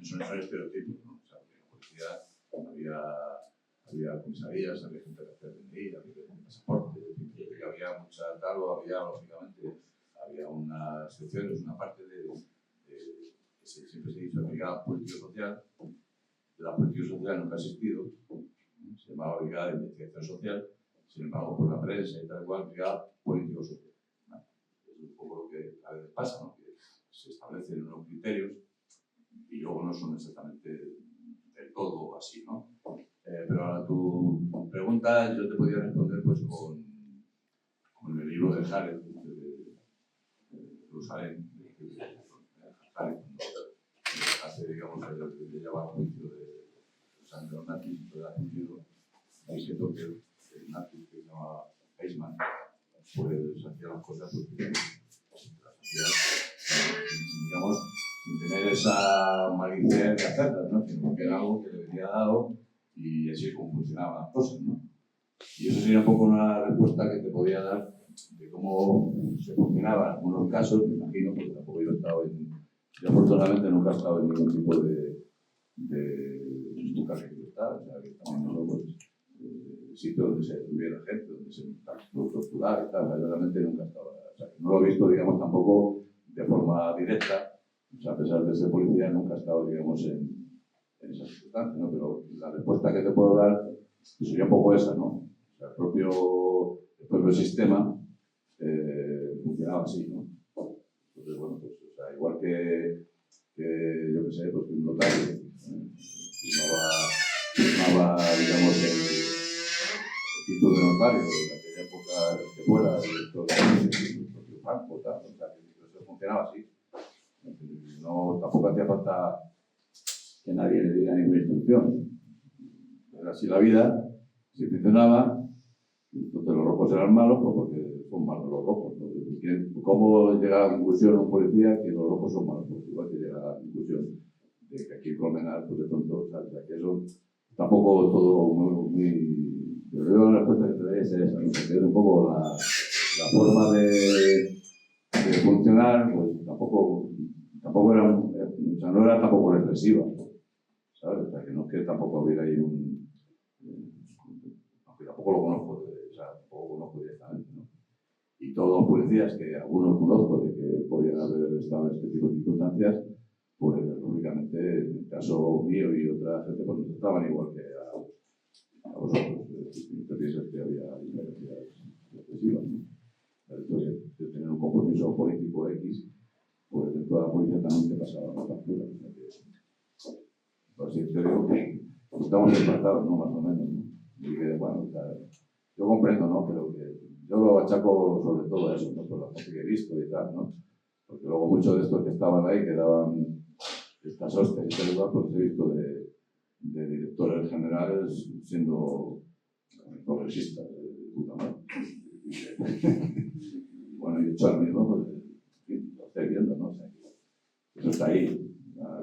son estereotipos, ¿no? O sea, que en la policía había comisarías, había gente de CNI, había gente de pasaporte, que había mucha tal, o había, lógicamente, había unas secciones, una parte que siempre se dice brigada político-social. La político-social nunca ha existido, se llamaba brigada de investigación social, sin embargo, por la prensa y tal cual, brigada político-social. ¿No? Es un poco lo que a veces pasa, ¿no? Que se establecen unos criterios y luego no son exactamente del todo así, ¿no? Pero a tu pregunta yo te podría responder pues con el libro de Jared, Jerusalén, hace, digamos, le lleva a juicio de los nazis, pero ha juicio diciendo que el nazi que se llama Eichmann pues hacía las cosas porque las hacía, digamos, sin tener esa malicia de hacerlas, ¿no? Sino que era algo que le venía dado y así es como funcionaban las cosas, ¿no? Y eso sería un poco una respuesta que te podía dar de cómo se combinaban algunos casos, me imagino, porque tampoco yo he estado en Yo afortunadamente nunca he estado en ningún tipo de nunca he querido estar, o sea, que también no pues, sitio donde se tuviera gente, donde se torturar y tal, realmente nunca he estado, o sea, que no lo he visto, digamos, tampoco de forma directa, o sea, a pesar de ser policía, nunca he estado, digamos, en esa circunstancia, ¿no? Pero la respuesta que te puedo dar pues, sería un poco esa, ¿no? O sea, el propio sistema funcionaba así, ¿no? Entonces, bueno, pues, o sea, igual que yo qué sé, pues que un notario firmaba, digamos, el título de notario de aquella época que fuera, el propio banco, tal, o sea, que eso funcionaba así. No, tampoco hacía falta que nadie le diera ninguna instrucción. Era así la vida, si funcionaba, entonces los rojos eran malos, pues porque son malos los rojos, ¿no? ¿Cómo llega a la conclusión un policía que los rojos son malos? Pues igual que llega a la conclusión de que aquí en Colmenar, pues de pronto, o sea, que eso tampoco todo muy pero yo la respuesta que te doy es esa, ¿no? Porque es un poco la forma de funcionar, pues tampoco era, o sea, no era tampoco reflexiva, ¿sabes? O sea, que no es que tampoco hubiera ahí aunque tampoco lo conozco, o sea, tampoco conozco directamente, ¿no? Y todos los policías que algunos conozco de que podían haber estado en este tipo de circunstancias, pues lógicamente en el caso mío y otra gente pues no estaban igual que a vosotros. Piensas que había diferencias excesivas, ¿no? El hecho de tener un compromiso político X, pues dentro de la policía también te pasaba la factura. Por así te digo que estamos empatados, ¿no? Más o menos, ¿no? Y que, bueno, o sea, yo comprendo, ¿no? Pero que yo lo achaco sobre todo a eso, ¿no? Por la gente que he visto y tal, ¿no? Porque luego muchos de estos que estaban ahí, que daban estas hostias y tal lugar, pues he visto de directores generales siendo progresistas, de puta madre. Bueno, y hecho al mismo, pues, lo estoy viendo, ¿no? O sea, eso está ahí.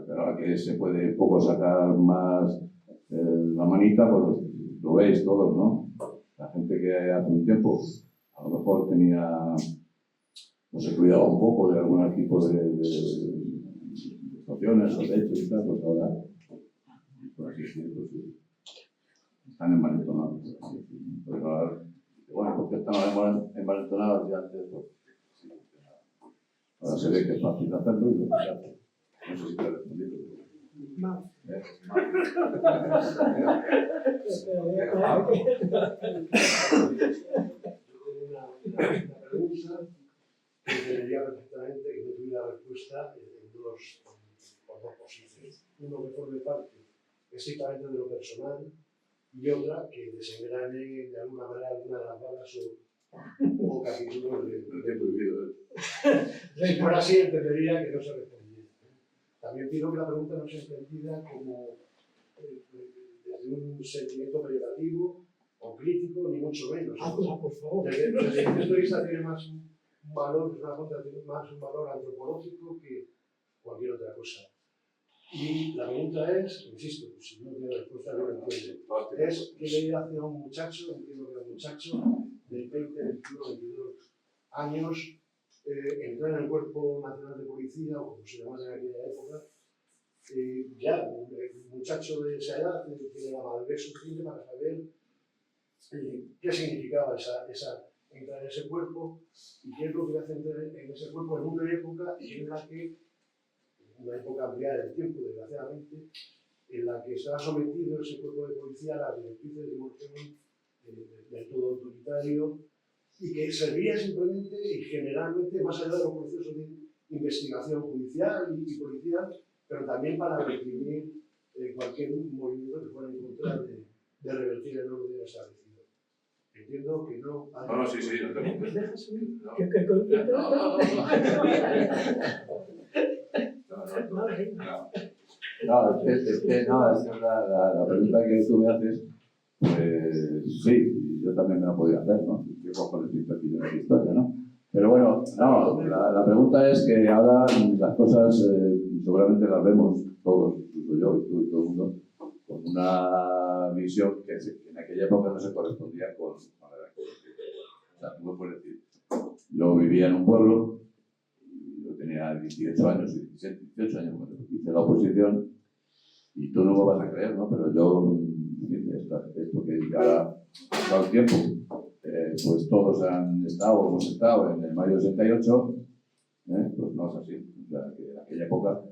Pero ahora que se puede un poco sacar más la manita, pues lo veis todos, ¿no? La gente que hace un tiempo a lo mejor tenía, no se cuidaba un poco de algún tipo de situaciones o de hechos y tal, pues ahora, por así decirlo, sí, están envalentonados. Pues ahora, bueno, porque estaban envalentonados ya antes, pues, sí, ahora se ve que es fácil hacerlo y lo que se hace. No sé si te he respondido. Una pregunta que entendería perfectamente que no tuviera respuesta por dos posibles. Uno que forme parte estrictamente de lo personal y otra que desengrane de alguna manera alguna de las balas o capítulos de prohibido. Si fuera así, entendería que no se respondiera. También pido que la pregunta no sea entendida como desde un sentimiento peyorativo o crítico, ni mucho menos. Por favor. Desde mi punto de vista tiene más un valor, es una contra, tiene más un valor antropológico que cualquier otra cosa. Y la pregunta es, insisto, si no tiene respuesta no lo entiendo, es ¿qué le hace a un muchacho, entiendo que era un muchacho de 20, 21, 22 años, entrar en el Cuerpo Nacional de Policía, o como se llamaba en aquella época, ya un muchacho de esa edad tiene la madurez suficiente para saber qué significaba esa entrar en ese cuerpo y qué es lo que hace entrar en ese cuerpo en una época en la que, una época ampliada del tiempo, desgraciadamente, en la que estaba sometido ese cuerpo de policía a las directrices de un régimen del todo autoritario y que servía simplemente y generalmente, más allá de los procesos de investigación judicial y policial, pero también para reprimir cualquier movimiento que fuera en contra de revertir el orden establecido. Entiendo que no. No, sí, no te preocupes. La pregunta que tú me haces, pues sí, yo también me la podía hacer, ¿no? ¿Qué cojones visto aquí de la historia, no? Pero bueno, no, la pregunta es que ahora las cosas seguramente las vemos todos, incluso yo y tú y todo el mundo, con una visión que en aquella época no se correspondía con la realidad. O sea, tú me puedes decir, yo vivía en un pueblo, yo tenía tenía 18 años, 17, 18 años cuando hice la oposición, y tú no me vas a creer, ¿no? Pero yo, esto que ahora ha pasado el tiempo, pues todos han estado, hemos estado en el mayo 68, pues no es así. O sea, que en aquella época,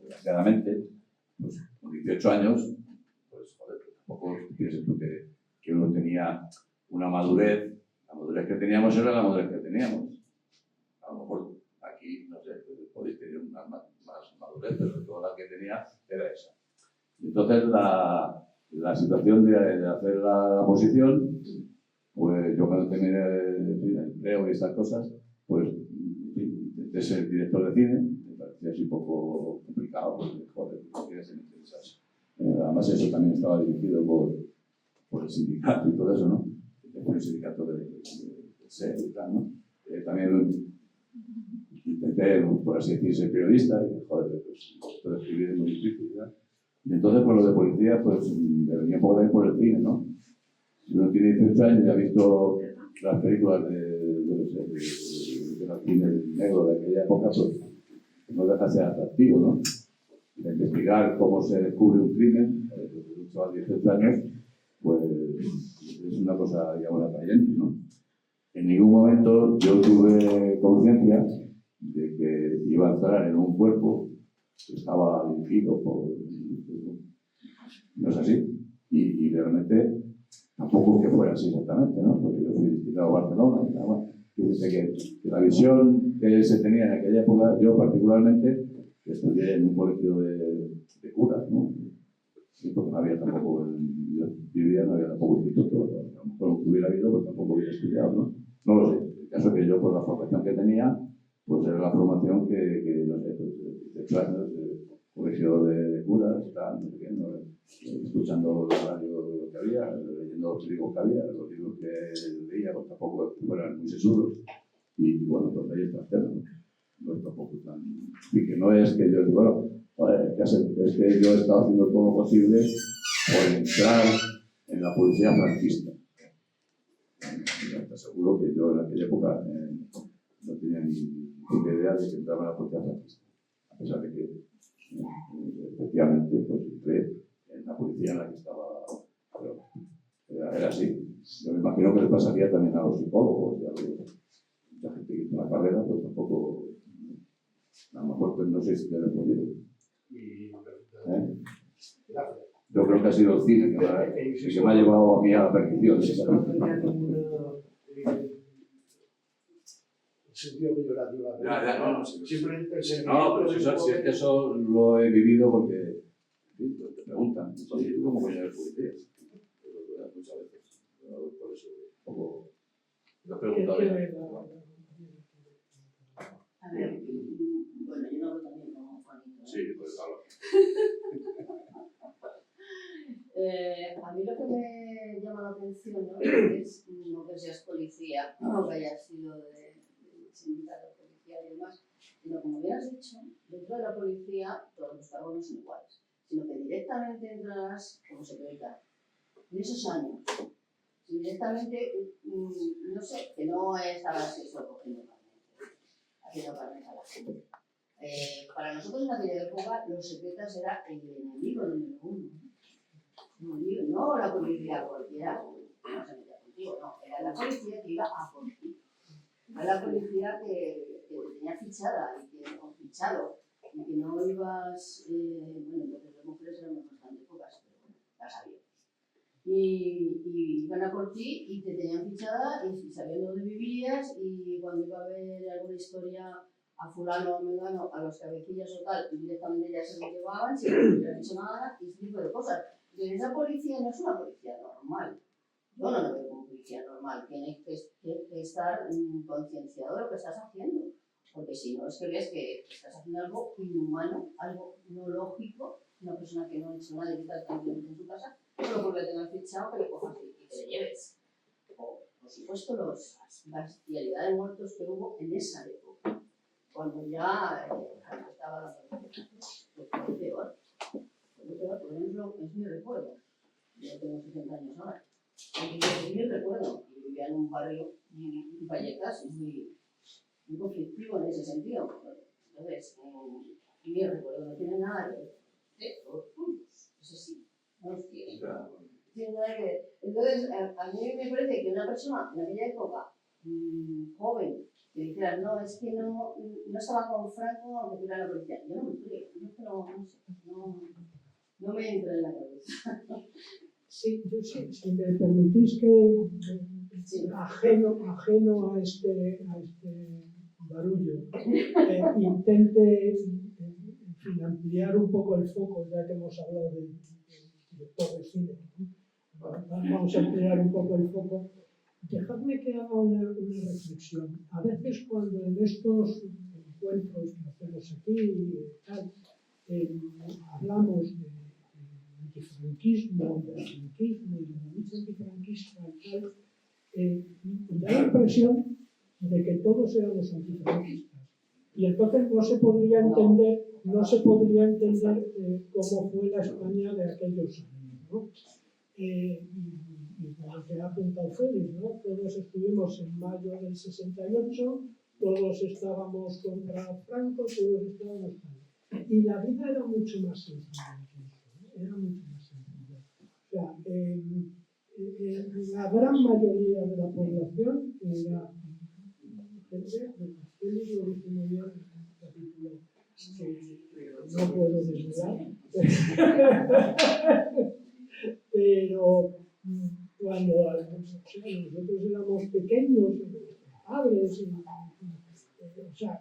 desgraciadamente, pues con 18 años, pues joder, tampoco pienses tú que uno tenía una madurez. La madurez que teníamos era la madurez que teníamos. A lo mejor aquí, no sé, podéis tener una más madurez, pero toda la que tenía era esa. Entonces, la situación de hacer la oposición, pues yo cuando terminé el empleo y estas cosas, pues intenté ser director de cine, me parecía así un poco complicado, porque joder, no quería ser interesado. Además eso también estaba dirigido por el sindicato y todo eso, ¿no? El sindicato de SER y tal, ¿no? También intenté, por así decir, ser periodista y joder, pues esto de escribir es muy difícil, ¿verdad? Y entonces, por lo de policía, pues me venía un poco también por el cine, ¿no? Si uno tiene 18 años y ha visto las películas del cine negro de aquella época, pues no deja de ser atractivo, ¿no? De investigar cómo se descubre un crimen, desde un chaval de 18 años, pues es una cosa, digamos, atrayente, ¿no? En ningún momento yo tuve conciencia de que iba a entrar en un cuerpo que estaba dirigido por... No es así. Y realmente tampoco que fuera así exactamente, ¿no? Porque yo fui destinado a Barcelona y nada más. Fíjense que la visión que se tenía en aquella época, yo particularmente, que estudié en un colegio de curas, ¿no? Sí, porque no había tampoco, yo vivía, no había tampoco instituto, a lo mejor hubiera habido, pues tampoco hubiera estudiado, ¿no? No lo sé. El caso es que yo, por la formación que tenía, pues era la formación que no sé, pues 18 años, colegio de curas, tal, no sé qué, ¿no? Escuchando la radio que había, leyendo los libros que había, los libros que leía, pues tampoco fueran muy sesudos. Y bueno, pues ahí está el tema, ¿no? No es tampoco tan... Y que no es que yo, bueno, es que yo he estado haciendo todo lo posible por entrar en la policía franquista. Te aseguro que yo en aquella época no tenía ni idea de que entraba en la policía franquista. A pesar de que efectivamente pues entré en la policía en la que estaba, pero era así. Yo me imagino que le pasaría también a los psicólogos y a mucha gente que hizo la carrera, pues tampoco, a lo mejor pues no sé si te lo he podido. Yo creo que ha sido el cine que me ha llevado a mí a la perdición. Sentido peyorativo. No, Siempre el no, sentimiento pero si es que eso lo he vivido porque te preguntan, oye, ¿tú cómo coño eres policía? Muchas veces. Por eso, un poco. Lo he preguntado ya. A ver, bueno, yo no hablo también como Juanito. Sí, pues hablo. A mí lo que me llama la atención, ¿no? Es no que seas policía o que hayas sido de sindicato policial y demás, sino como bien has dicho, dentro de la policía todos los cargos no son iguales, sino que directamente entrarás como secretario. En esos años, directamente, no sé, que no estabas eso cogiendo haciendo carnes a la gente. Para nosotros en aquella época los secretas era el enemigo número uno. No la policía cualquiera, no se metía contigo, no, era la policía que iba a por ti. Era la policía que te tenía fichada y que o fichado y que no ibas, bueno, entonces las mujeres éramos bastante pocas, pero bueno, las había. Y iban a por ti y te tenían fichada y sabían dónde vivías y cuando iba a haber alguna historia a fulano o mengano, a los cabecillas o tal, directamente ya se lo llevaban, sin que no hubieran hecho nada y ese tipo de cosas. Entonces esa policía no es una policía normal. Yo no lo veo como policía normal. Tienes que estar concienciado de lo que estás haciendo. Porque si no, es que ves que estás haciendo algo inhumano, algo no lógico, una persona que no ha hecho nada y que está tranquilamente en su casa, solo porque le tengas fichado que le cojas y que le lleves. O, por supuesto, las bestialidades de muertos que hubo en esa época, cuando ya estaba la policía. Pues fue peor. Por ejemplo, es mi recuerdo. Yo tengo 60 años ahora. Es mi recuerdo. Y vivía en un barrio, en Vallecas, muy conflictivo en ese sentido. Entonces, mi recuerdo no tiene nada que ver de los tuyos, eso sí, no los tiene. Tiene nada que ver. Entonces, a mí me parece que una persona en aquella época, joven, que dijera, no, es que no estaba con Franco aunque tuviera la policía. Yo no me creo, yo es que no sé, no me entra en la cabeza. Sí, yo sí, si me permitís que ajeno a este barullo, intente en fin, ampliar un poco el foco, ya que hemos hablado del director de cine. Vamos a ampliar un poco el foco. Dejadme que haga una reflexión. A veces cuando en estos encuentros que hacemos aquí tal, hablamos de antifranquismo, del franquismo y de la lucha antifranquista y tal, da la impresión de que todos éramos antifranquistas. Y entonces no se podría entender cómo fue la España de aquellos años, ¿no? Y lo que ha apuntado Félix, ¿no? Todos estuvimos en mayo del 68, todos estábamos contra Franco, todos estábamos... Y la vida era mucho más sencilla que eso, ¿no? Era mucho más sencilla. O sea, la gran mayoría de la población era gente, Félix lo dice muy bien en un capítulo que no puedo desvelar, pero cuando nosotros éramos pequeños, padres, o sea,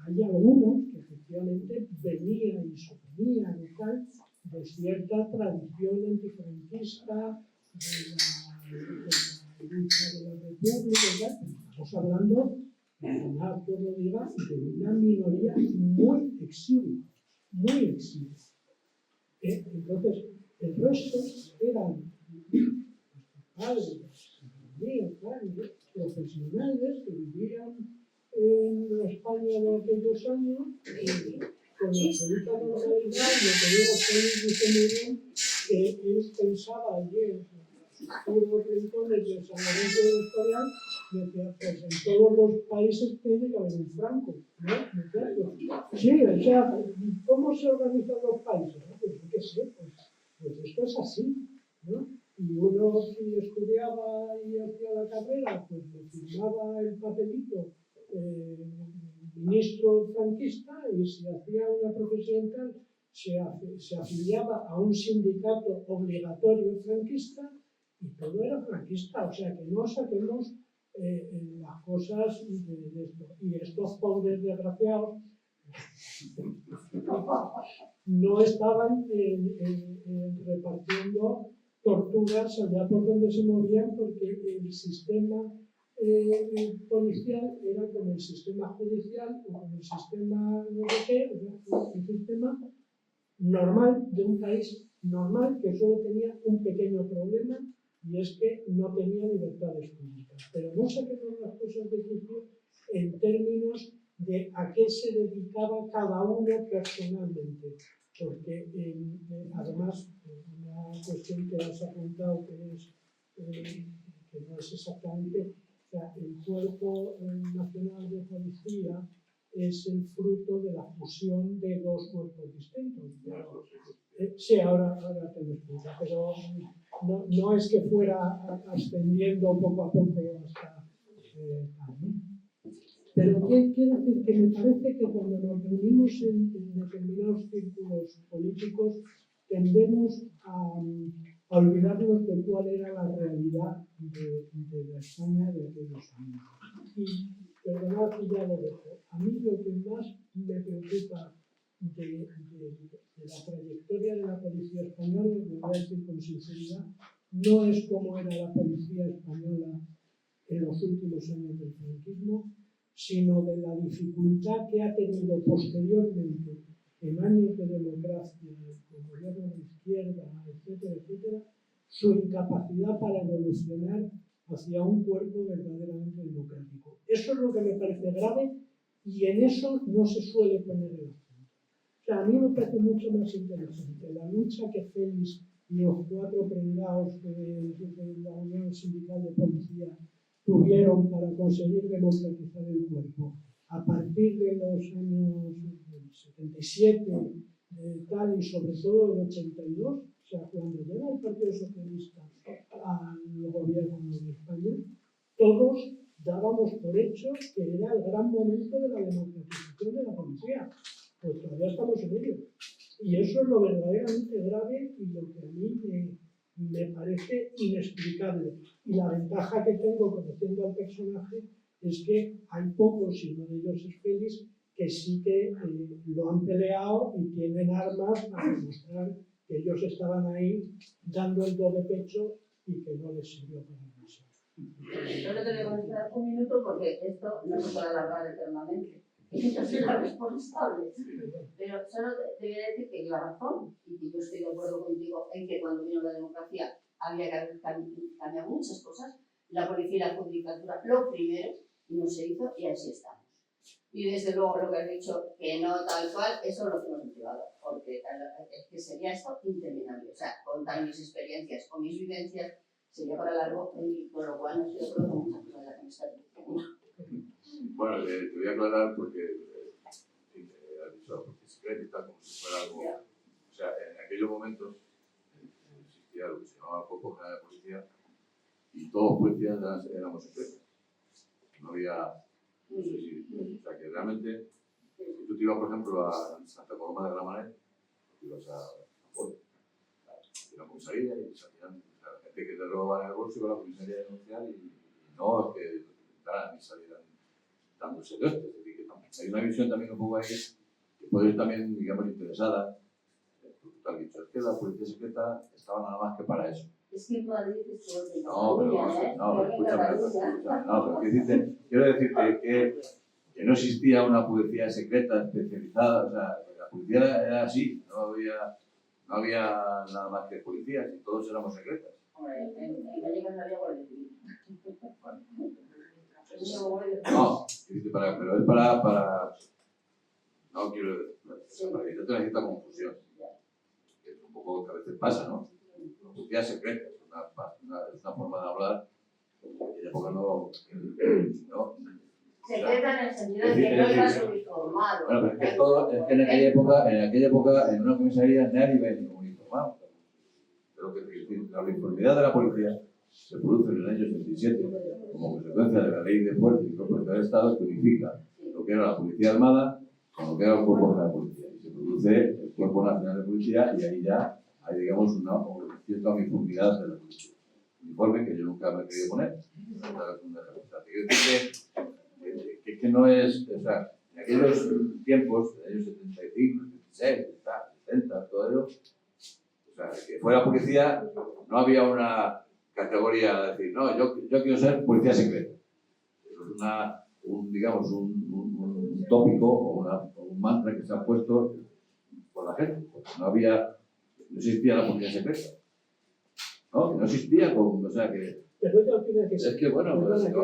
hay algunos que efectivamente venían y suponían y tal de cierta tradición antifranquista, de la lucha de la República, estamos hablando, nada que lo diga, de una minoría muy exigua, muy exigua. Entonces, el resto eran padres, míos, profesionales que vivían en la España de aquellos años con absoluta normalidad. Lo que digo Félix dice muy bien que él pensaba ayer en los rincones del San Lorenzo del Escorial, decía, pues en todos los países tiene que haber un Franco, ¿no? Sí, o sea, ¿cómo se organizan los países? Pues yo qué sé, pues esto es así, ¿no? Y uno, si estudiaba y hacía la carrera, pues le firmaba el papelito ministro franquista, y si hacía una profesión tal, se afiliaba a un sindicato obligatorio franquista y todo era franquista. O sea que no saquemos las cosas de esto. Y estos pobres desgraciados no estaban repartiendo torturas allá por donde se movían, porque el sistema policial era como el sistema judicial o como el sistema no sé qué, o sea, un sistema normal de un país normal que solo tenía un pequeño problema, y es que no tenía libertades públicas. Pero no saquemos las cosas de quicio en términos de a qué se dedicaba cada uno personalmente, porque además una cuestión que has apuntado que no es exactamente, o sea, el Cuerpo Nacional de Policía es el fruto de la fusión de dos cuerpos distintos. Sí, ahora te lo explico, pero no es que fuera ascendiendo poco a poco hasta tal, ¿no? Pero quiero decir que me parece que cuando nos reunimos en determinados círculos políticos tendemos a olvidarnos de cuál era la realidad de la España de aquellos años. Y perdonad que ya lo dejo. A mí lo que más me preocupa de la trayectoria de la policía española, lo voy a decir con sinceridad, no es cómo era la policía española en los últimos años del franquismo, sino de la dificultad que ha tenido posteriormente, en años de democracia, con gobiernos de izquierda, etcétera, etcétera, su incapacidad para evolucionar hacia un cuerpo verdaderamente democrático. Eso es lo que me parece grave, y en eso no se suele poner el acento. O sea, a mí me parece mucho más interesante la lucha que Félix y los 4 prendados de la Unión Sindical de Policía tuvieron para conseguir democratizar el cuerpo, a partir de los años 77 tal, y sobre todo el 82, o sea, cuando llega el Partido Socialista al gobierno de España, todos dábamos por hecho que era el gran momento de la democratización de la policía. Pues todavía estamos en ello. Y eso es lo verdaderamente grave y lo que a mí me parece inexplicable. Y la ventaja que tengo conociendo al personaje es que hay pocos, y uno de ellos es Félix, que sí que lo han peleado y tienen armas para demostrar que ellos estaban ahí dando el do de pecho y que no les sirvió para nada. Solo te voy a contestar un minuto porque esto no se puede alargar eternamente. Y yo soy la responsable. Pero solo te voy a decir que lleva razón y que yo estoy de acuerdo contigo en que cuando vino la democracia había que haber cambiado muchas cosas. La policía y la judicatura, lo primero, no se hizo y así estamos. Y desde luego lo que has dicho, que no tal cual, eso lo hacemos en privado, porque es que sería esto interminable. O sea, contar mis experiencias o mis vivencias sería para largo, y por lo cual no estoy de acuerdo con muchas cosas de las que me estás diciendo. Bueno, te voy a aclarar porque has dicho porque secreto y tal, como si fuera algo. O sea, en aquellos momentos existía lo que se llamaba Cuerpo General de Policía y todos los policías éramos secretos. No había. No sé si. O sea, que realmente, si tú te ibas, por ejemplo, a Santa Coloma de Gramenet, ibas a la comisaría y salían. La gente que te robaban el bolso iba a la comisaría a denunciar y no es que entraran y salieran dándose de esto. Es decir, que hay una visión también un poco ahí que puede ser también, digamos, interesada. Tú has dicho, es que la policía secreta estaba nada más que para eso. Es que en Madrid es todo de No, pero vamos a ver, no, escúchame, quiero decirte que no existía una policía secreta especializada, o sea, la policía era así, no había nada más que policías y todos éramos secretas. Hombre, en Vallecas había guardia civil. No, pero es para no quiero, para que no te necesita confusión. Que es un poco lo que a veces pasa, ¿no? La policía secreta es una forma de hablar que en época no. Secreta en el sentido de que no ibas uniformado. Bueno, pero es que en aquella época, en una comisaría nadie iba uniformado. Pero que la uniformidad de la policía se produce en el año 77 como consecuencia de la ley de fuerzas y cuerpos del Estado que unifica lo que era la Policía Armada con lo que era el Cuerpo de la Policía. Y se produce el Cuerpo Nacional de Policía y ahí ya hay, digamos, una cierta uniformidad de la policía. Uniforme que yo nunca me he querido poner. Quiero decir que no es, o sea, en aquellos tiempos, en los años 75, 76, 70, todo eso, o sea, que fuera policía, no había una categoría de decir, no, yo quiero ser policía secreta. Eso es digamos, un tópico o un mantra que se ha puesto por la gente. No existía la policía secreta. No existía, o sea que. Pero ella opina que sí. Es que bueno, pues, o sea, tú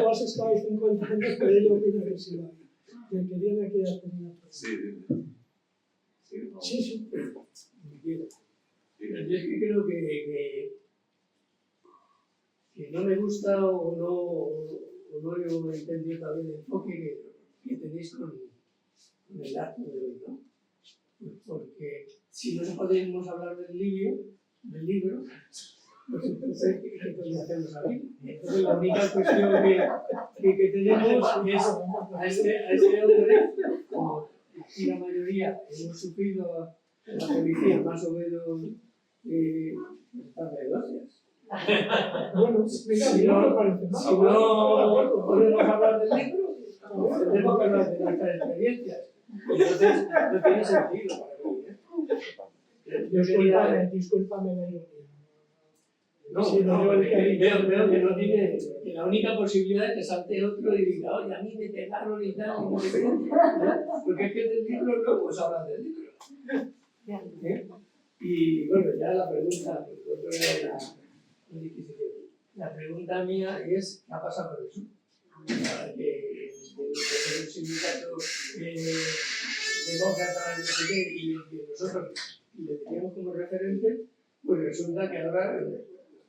has estado ahí 50 años, pero ella opina que sí. Que querían aquí hacer una pregunta. Sí. Yo es que creo que no me gusta o no lo he entendido todavía el enfoque que tenéis con el acto de hoy, ¿no? Porque si no podemos hablar del libro, pues entonces, ¿qué coño hacemos aquí? Entonces la única cuestión que tenemos es a este hombre, como aquí la mayoría hemos sufrido en la policía más o menos gracias. Bueno, Si no podemos hablar del libro, tenemos que hablar de nuestras experiencias. Entonces, no tiene sentido para mí. Discúlpame la ironía. Veo que no tiene, que la única posibilidad es que salte otro y diga, oye, a mí me pegaron y tal, y no sé qué, porque es que del libro no hemos hablado del libro. Y bueno, ya la pregunta, la pregunta mía es, ¿qué ha pasado con eso? Que el sindicato demócrata, no sé qué, y que nosotros le teníamos como referente, pues resulta que ahora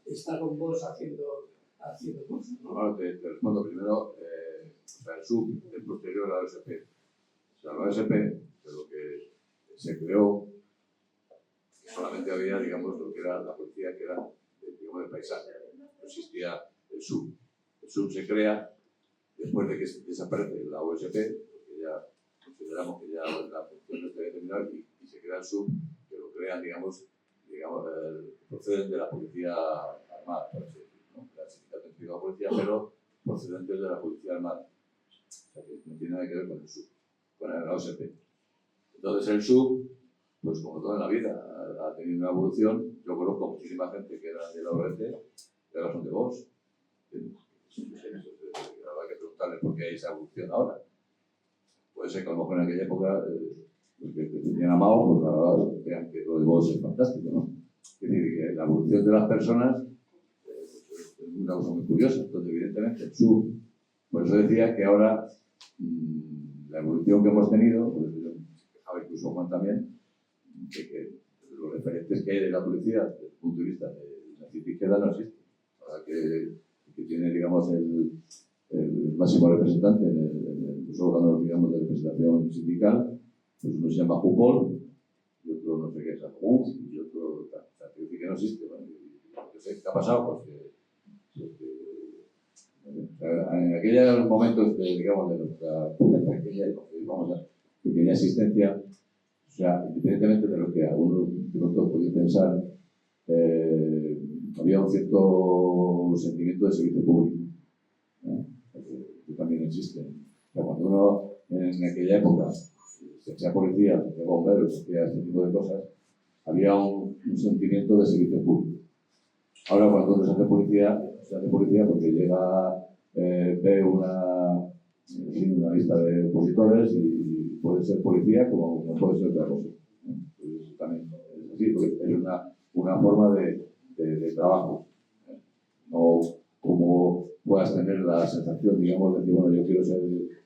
está con vos haciendo cursos, ¿no? Bueno, te respondo primero. O sea, SUB es posterior a la OSP. O sea, la OSP, de lo que se creó, solamente había, digamos, lo que era la policía, que era, digamos, del paisaje. No existía el SUB. El SUB se crea después de que desaparece la OSP, porque ya consideramos que ya la función no está determinada, y se crea el SUB, que lo crean, digamos proceden de la policía armada, por así decirlo, ¿no? La sindicato de la policía, pero procedentes de la policía armada. O sea, que no tiene nada que ver con el SUB, con la OSP. Entonces el SUB, pues como todo en la vida, ha tenido una evolución. Yo conozco muchísima gente que era de la ORC, que ahora son de Vox. Habrá que preguntarles por qué hay esa evolución ahora. Puede ser que a lo mejor en aquella época, los que tenían a Mao, pues ahora vean que lo de Vox es fantástico, ¿no? Es decir, que la evolución de las personas pues es una cosa muy curiosa. Entonces, evidentemente, el SUB, por eso decía que ahora la evolución que hemos tenido, pues yo quejaba incluso Juan también, de que los referentes que hay de la policía, desde el punto de vista de la izquierda, no existe. Ahora que tiene, digamos, el máximo representante en los órganos, digamos, de representación sindical, pues uno se llama Jupol, y otro no sé qué es Ajum, y otro, o sea, que decir que no existe. Bueno, yo sé qué ha pasado, pues en aquellos momentos, digamos, de nuestra pequeña existencia, o sea, independientemente de lo que algunos de nosotros podían pensar, había un cierto sentimiento de servicio público, que también existe. O sea, cuando uno en aquella época se hacía policía, se hacía bomberos, se hacía este tipo de cosas, había un sentimiento de servicio público. Ahora cuando uno se hace policía porque llega, ve una lista de opositores y puede ser policía como no puede ser otra cosa. Entonces, también es así, porque es una forma de trabajo. No como puedas tener la sensación, digamos, de decir, bueno, yo quiero ser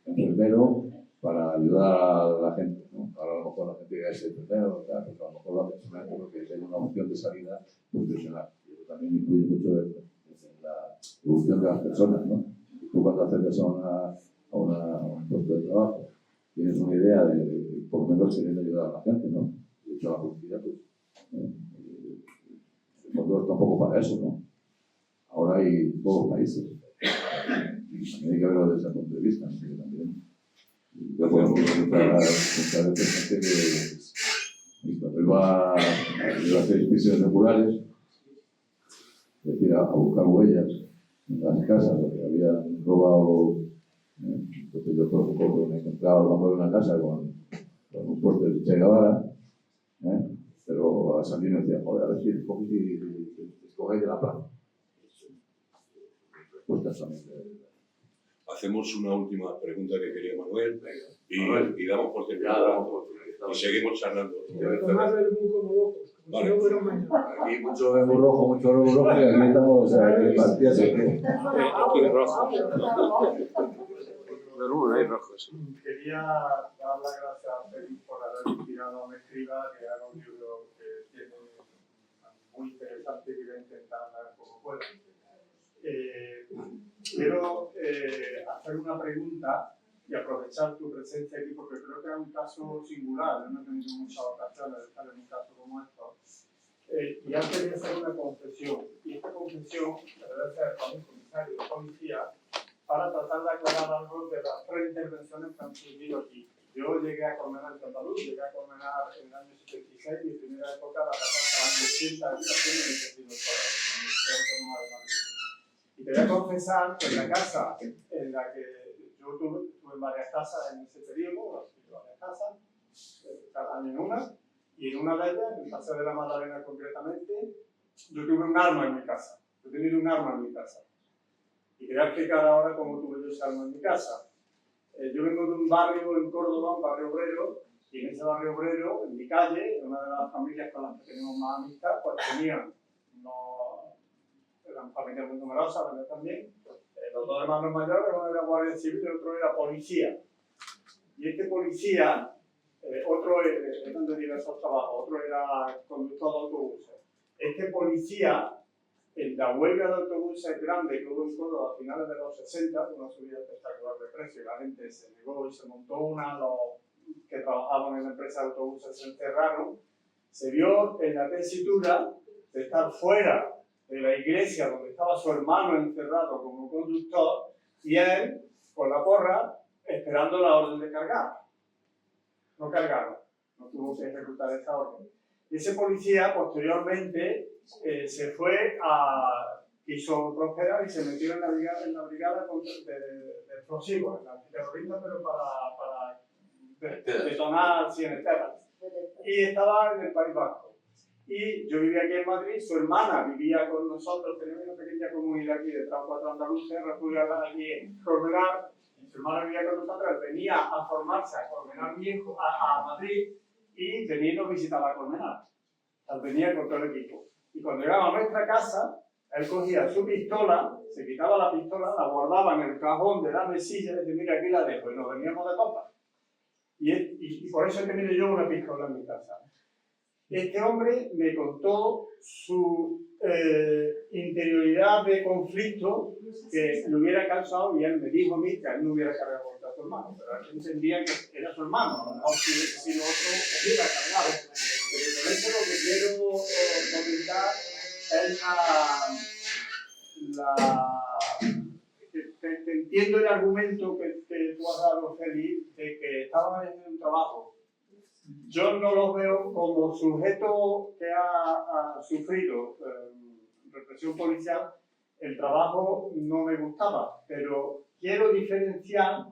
enfermero para ayudar a la gente, ¿no? Ahora a lo mejor la gente que es enfermero, pues a lo mejor lo hace simplemente porque tiene una opción de salida profesional. Y eso también influye mucho en la evolución de las personas, ¿no? Tú cuando acercas a un puesto de trabajo, tienes una idea de por lo menos querer ayudar a la gente, ¿no? De hecho, la policía, pues, el fondo está un poco para eso, ¿no? Ahora hay en todos los países. También hay que verlo desde ese punto de vista, ¿no? Que también yo puedo encontrar muchas veces gente que cuando iba a hacer inspecciones regulares, es decir, a buscar huellas en las casas donde habían robado. Entonces yo, por ejemplo, me encontraba a lo mejor en una casa con un póster de Che Guevara, pero al salir me decía, joder, a ver si escogéis de la plaza. Respuestas también. Hacemos una última pregunta que quería Manuel y damos por terminado y seguimos charlando. Tomás Verbú como locos, como si no hubiera un mañana. Aquí mucho vemos rojo, y aquí estamos, o sea, que partidas Aquí en rojo. No hay rojos. Quería dar las gracias a Félix por haber inspirado a Escriba, que haga un libro que tiene muy interesante y que voy a intentar dar como pueda. Quiero hacer una pregunta y aprovechar tu presencia aquí porque creo que es un caso singular. Yo no he tenido muchas ocasiones de estar en un caso como esto. Y antes de hacer una confesión, y esta confesión debe ser con un comisario de policía para tratar de aclarar algo de las tres intervenciones que han surgido aquí. Yo llegué a Colmenar en Cataluña, llegué a Colmenar en el año 76 y en primera época la pasé hasta el año 80 aquí haciendo mi tejido escolar, en la Universidad Autónoma de Madrid. Y te voy a confesar que en la casa en la que yo tuve varias casas en ese periodo, varias casas, cada año en una, y en una de ellas, en el Paseo de la Magdalena concretamente, yo tuve un arma en mi casa. Yo he tenido un arma en mi casa. Y te voy a explicar ahora cómo tuve yo ese arma en mi casa. Yo vengo de un barrio en Córdoba, un barrio obrero, y en ese barrio obrero, en mi calle, una de las familias con las que tenemos más amistad, pues tenían eran familias muy numerosas, ¿verdad? También. Los dos hermanos mayores, uno era guardia civil y el otro era policía. Y este policía, otro eran de diversos trabajos, otro era conductor de autobuses. Este policía en la huelga de autobuses grande que hubo en Córdoba a finales de los 60, una subida espectacular de precios, la gente se negó y se montó una, los que trabajaban en la empresa de autobuses se encerraron, se vio en la tesitura de estar fuera de la iglesia donde estaba su hermano encerrado como conductor y él con la porra esperando la orden de cargar. No cargaron, no tuvo que ejecutar esa orden. Y ese policía posteriormente se fue quiso prosperar y se metió en la brigada de explosivos, en la antiterrorista, pero para detonar cienesteras. Y estaba en el País Vasco. Y yo vivía aquí en Madrid, su hermana vivía con nosotros, teníamos una pequeña comunidad aquí de 3 o 4 andaluces refugiadas aquí en Colmenar. Su hermana vivía con nosotros, él venía a formarse a Colmenar Viejo, a Madrid, y venía y nos visitaba a Colmenar. Él venía con todo el equipo. Y cuando llegaba a nuestra casa, él cogía su pistola, se quitaba la pistola, la guardaba en el cajón de la mesilla y decía, mira, aquí la dejo, y nos veníamos de copa. Y por eso he tenido yo una pistola en mi casa. Este hombre me contó su interioridad de conflicto que le hubiera causado y él me dijo a mí que él no hubiera cargado contra su hermano, pero él entendía que era su hermano, a lo mejor si lo otro hubiera cargado. Pero con esto lo que quiero comentar es que entiendo el argumento que tú has dado, Félix, de que estabas en un trabajo. Yo no lo veo como sujeto que ha sufrido represión policial. El trabajo no me gustaba, pero quiero diferenciar,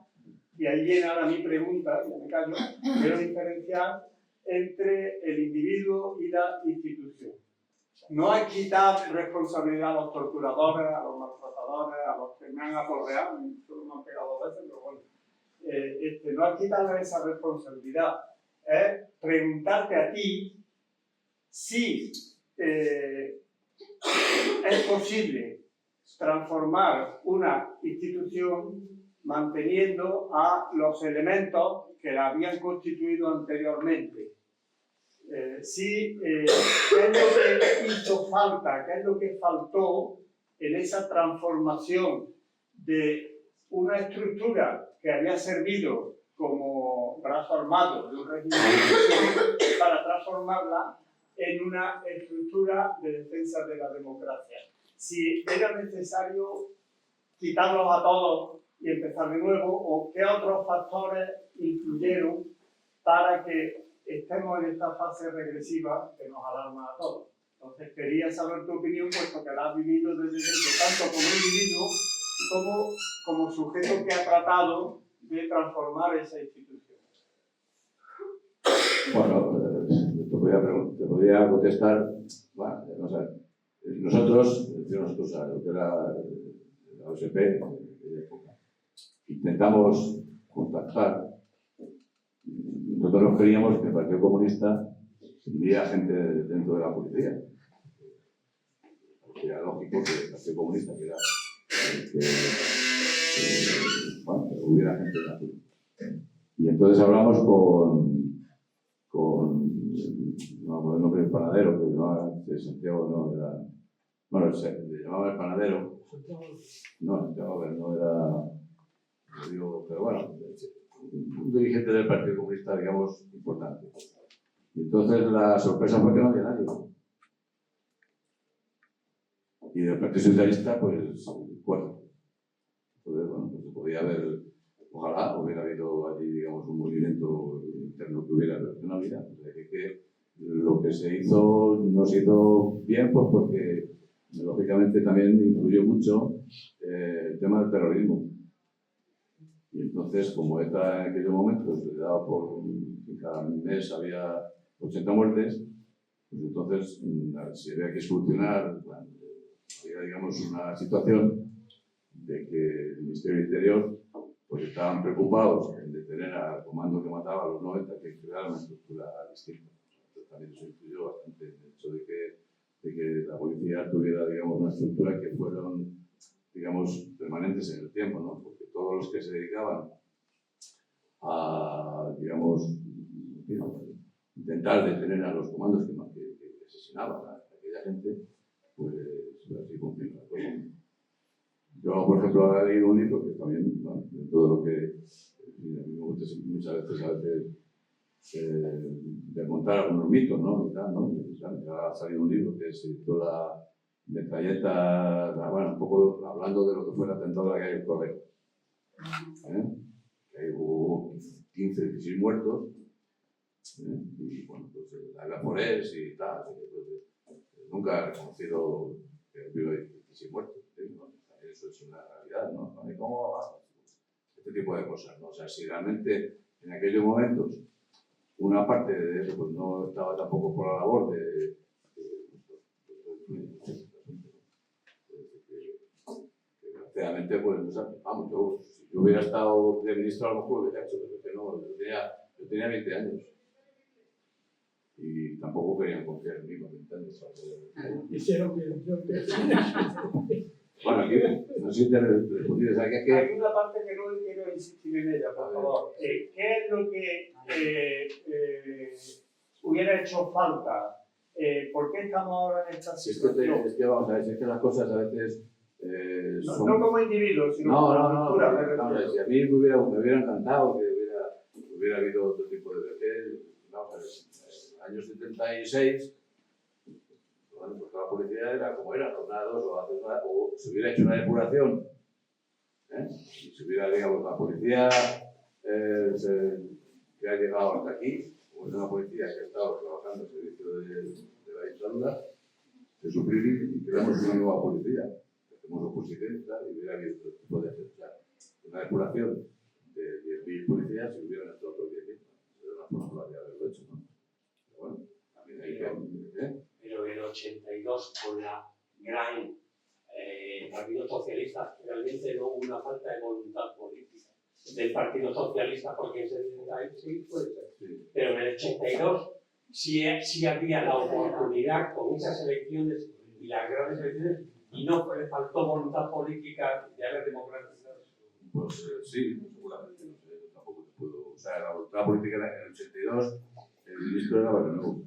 y ahí viene ahora mi pregunta, ya me callo, quiero diferenciar entre el individuo y la institución. No es quitar responsabilidad a los torturadores, a los maltratadores, a los que me han aporreado, solo me han pegado 2 veces, pero bueno, no es quitarle esa responsabilidad. Es preguntarte a ti si es posible transformar una institución manteniendo a los elementos que la habían constituido anteriormente. ¿Qué es lo que hizo falta, qué es lo que faltó en esa transformación de una estructura que había servido como brazo armado de un régimen para transformarla en una estructura de defensa de la democracia? Si era necesario quitarlos a todos y empezar de nuevo, o qué otros factores influyeron para que estemos en esta fase regresiva que nos alarma a todos. Entonces quería saber tu opinión, puesto que la has vivido desde dentro, tanto como individuo como sujeto que ha tratado de transformar esa institución. Bueno, te podría contestar, bueno, o sea, nosotros, lo que era la OSP, de época, intentamos contactar. Nosotros creíamos que el Partido Comunista tendría gente dentro de la policía. Era lógico que el Partido Comunista, que hubiera gente de la policía. Y entonces hablamos no, el nombre del panadero, que no de Santiago, no era. Bueno, le llamaba el panadero. No, Santiago, no era. Pero bueno, un dirigente del Partido Comunista, digamos, importante. Y entonces la sorpresa fue que no había nadie. Y del Partido Socialista, pues 4. Entonces, bueno, pues se podía haber, ojalá hubiera habido allí, digamos, un movimiento interno que hubiera racionalidad. O sea, que lo que se hizo no se hizo bien, pues porque lógicamente también influyó mucho el tema del terrorismo. Y entonces, como ETA en aquellos momentos le daba por que cada mes había 80 muertes, pues entonces si había que solucionar, bueno, había, digamos, una situación de que el Ministerio del Interior pues estaban preocupados en detener al comando que mataba a los 90, que creara una estructura distinta. Entonces también eso influyó bastante en el hecho de que la policía tuviera, digamos, una estructura que fueron, digamos, permanentes en el tiempo, ¿no? Porque todos los que se dedicaban a, digamos, intentar detener a los comandos que asesinaban a aquella gente, pues así funciona la cosa. Yo, por ejemplo, ahora he leído un libro que también, ¿no? De todo lo que a mí me gusta muchas veces desmontar algunos mitos, ¿no? Y tal, ¿no? Ya ha salido un libro que es toda la metralleta, bueno, un poco hablando de lo que fue el atentado a la calle del Correo. Que hubo 15, 16 muertos, y bueno, pues la Forés y tal, nunca ha reconocido que hubo 16 muertos, ¿no? Eso es una realidad, ¿no? ¿Cómo va? Este tipo de cosas, ¿no? O sea, si realmente en aquellos momentos una parte de eso pues no estaba tampoco por la labor de desgraciadamente, pues, vamos, si yo hubiera estado de ministro a lo mejor hubiera hecho, pero que no, yo tenía 20 años y tampoco querían confiar en mí con 20 años. Hicieron bien, yo Bueno, aquí, no sé si te respondí, o sea, que Hay una parte que no quiero insistir en ella, por favor. ¿Qué es lo que hubiera hecho falta? ¿Por qué estamos ahora en esta situación? Es que vamos a ver, es que las cosas a veces son... No como individuos, sino No, como cultura. vamos a ver, si a mí me hubiera encantado que hubiera habido otro tipo de... Vamos a ver, en el año 76, bueno, pues la policía era como era, tornados o se hubiera hecho una depuración, y se hubiera, digamos, la policía que ha llegado hasta aquí, o es una policía que ha estado trabajando al servicio de la dictadura, de suprimir y creamos una nueva policía. Hacemos oposición y hubiera habido otro tipo de hacer. Una depuración de 10.000 policías si hubieran estado otros 10.000. De una forma de haberlo hecho, ¿no? Pero bueno, también hay que... Pero en el 82, con la gran Partido Socialista, realmente no hubo una falta de voluntad política del Partido Socialista, porque en 76 puede ser. Sí. Pero en el 82 sí había la oportunidad con esas elecciones y las grandes elecciones, y no le faltó voluntad política de haber democratizado. Pues sí, seguramente, no sé, yo tampoco te puedo... O sea, la voluntad política en el 82, el ministro era Barrenuevo.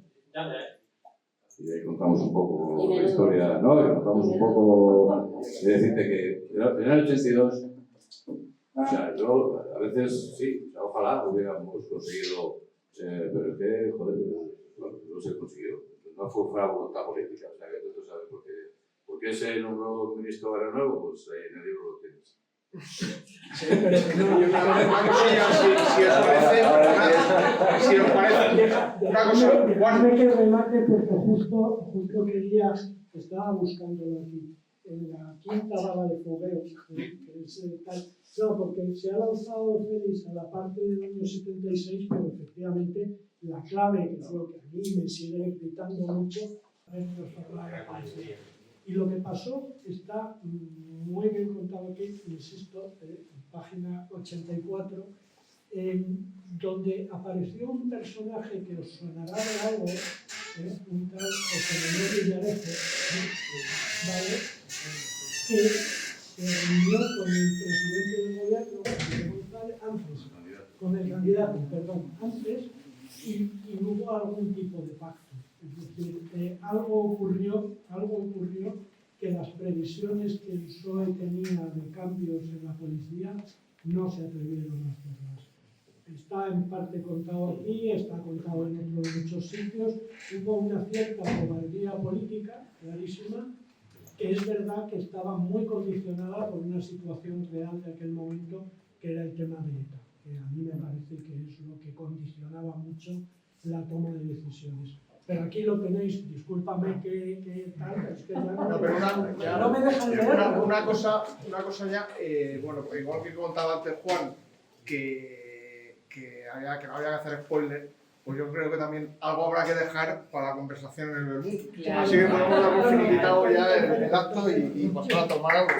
Y ahí contamos un poco la historia, ¿no? Y contamos un poco de decirte que en el 82, o sea, yo a veces sí, o sea, ojalá hubiéramos conseguido, pero es que, joder, no se consiguió. No fue la voluntad política, o sea, que tú sabes por qué se nombró ministro Barrenuevo, pues ahí en el libro lo tienes. Sí, pero una cosilla, si os parece, una cosa, Déjame que remate porque justo quería, estaba buscándolo aquí, en la quinta bala de fogueo, que es tal. No, porque se ha lanzado Félix a la parte del año 76, pero efectivamente la clave, que es lo que a mí me sigue gritando mucho, es la policía. Y lo que pasó está muy bien contado aquí, insisto, en página 84, donde apareció un personaje que os sonará de algo, un tal José Manuel Villarejo, ¿vale? Que se reunió con el presidente del gobierno, con el candidato, antes, y hubo algún tipo de pacto. Es decir, algo ocurrió que las previsiones que el PSOE tenía de cambios en la policía no se atrevieron a hacerlas. Está en parte contado aquí, está contado en muchos sitios. Hubo una cierta cobardía política clarísima, que es verdad que estaba muy condicionada por una situación real de aquel momento, que era el tema de ETA, que a mí me parece que es lo que condicionaba mucho la toma de decisiones. Pero aquí lo tenéis, discúlpame que tal, es que ya no me dejan leer. Una cosa ya, bueno, igual que contaba antes Juan, que no había que hacer spoiler, pues yo creo que también algo habrá que dejar para la conversación en el Bermud. Claro. Así que podemos dar por finiquitado ya el acto y pasar a tomar algo.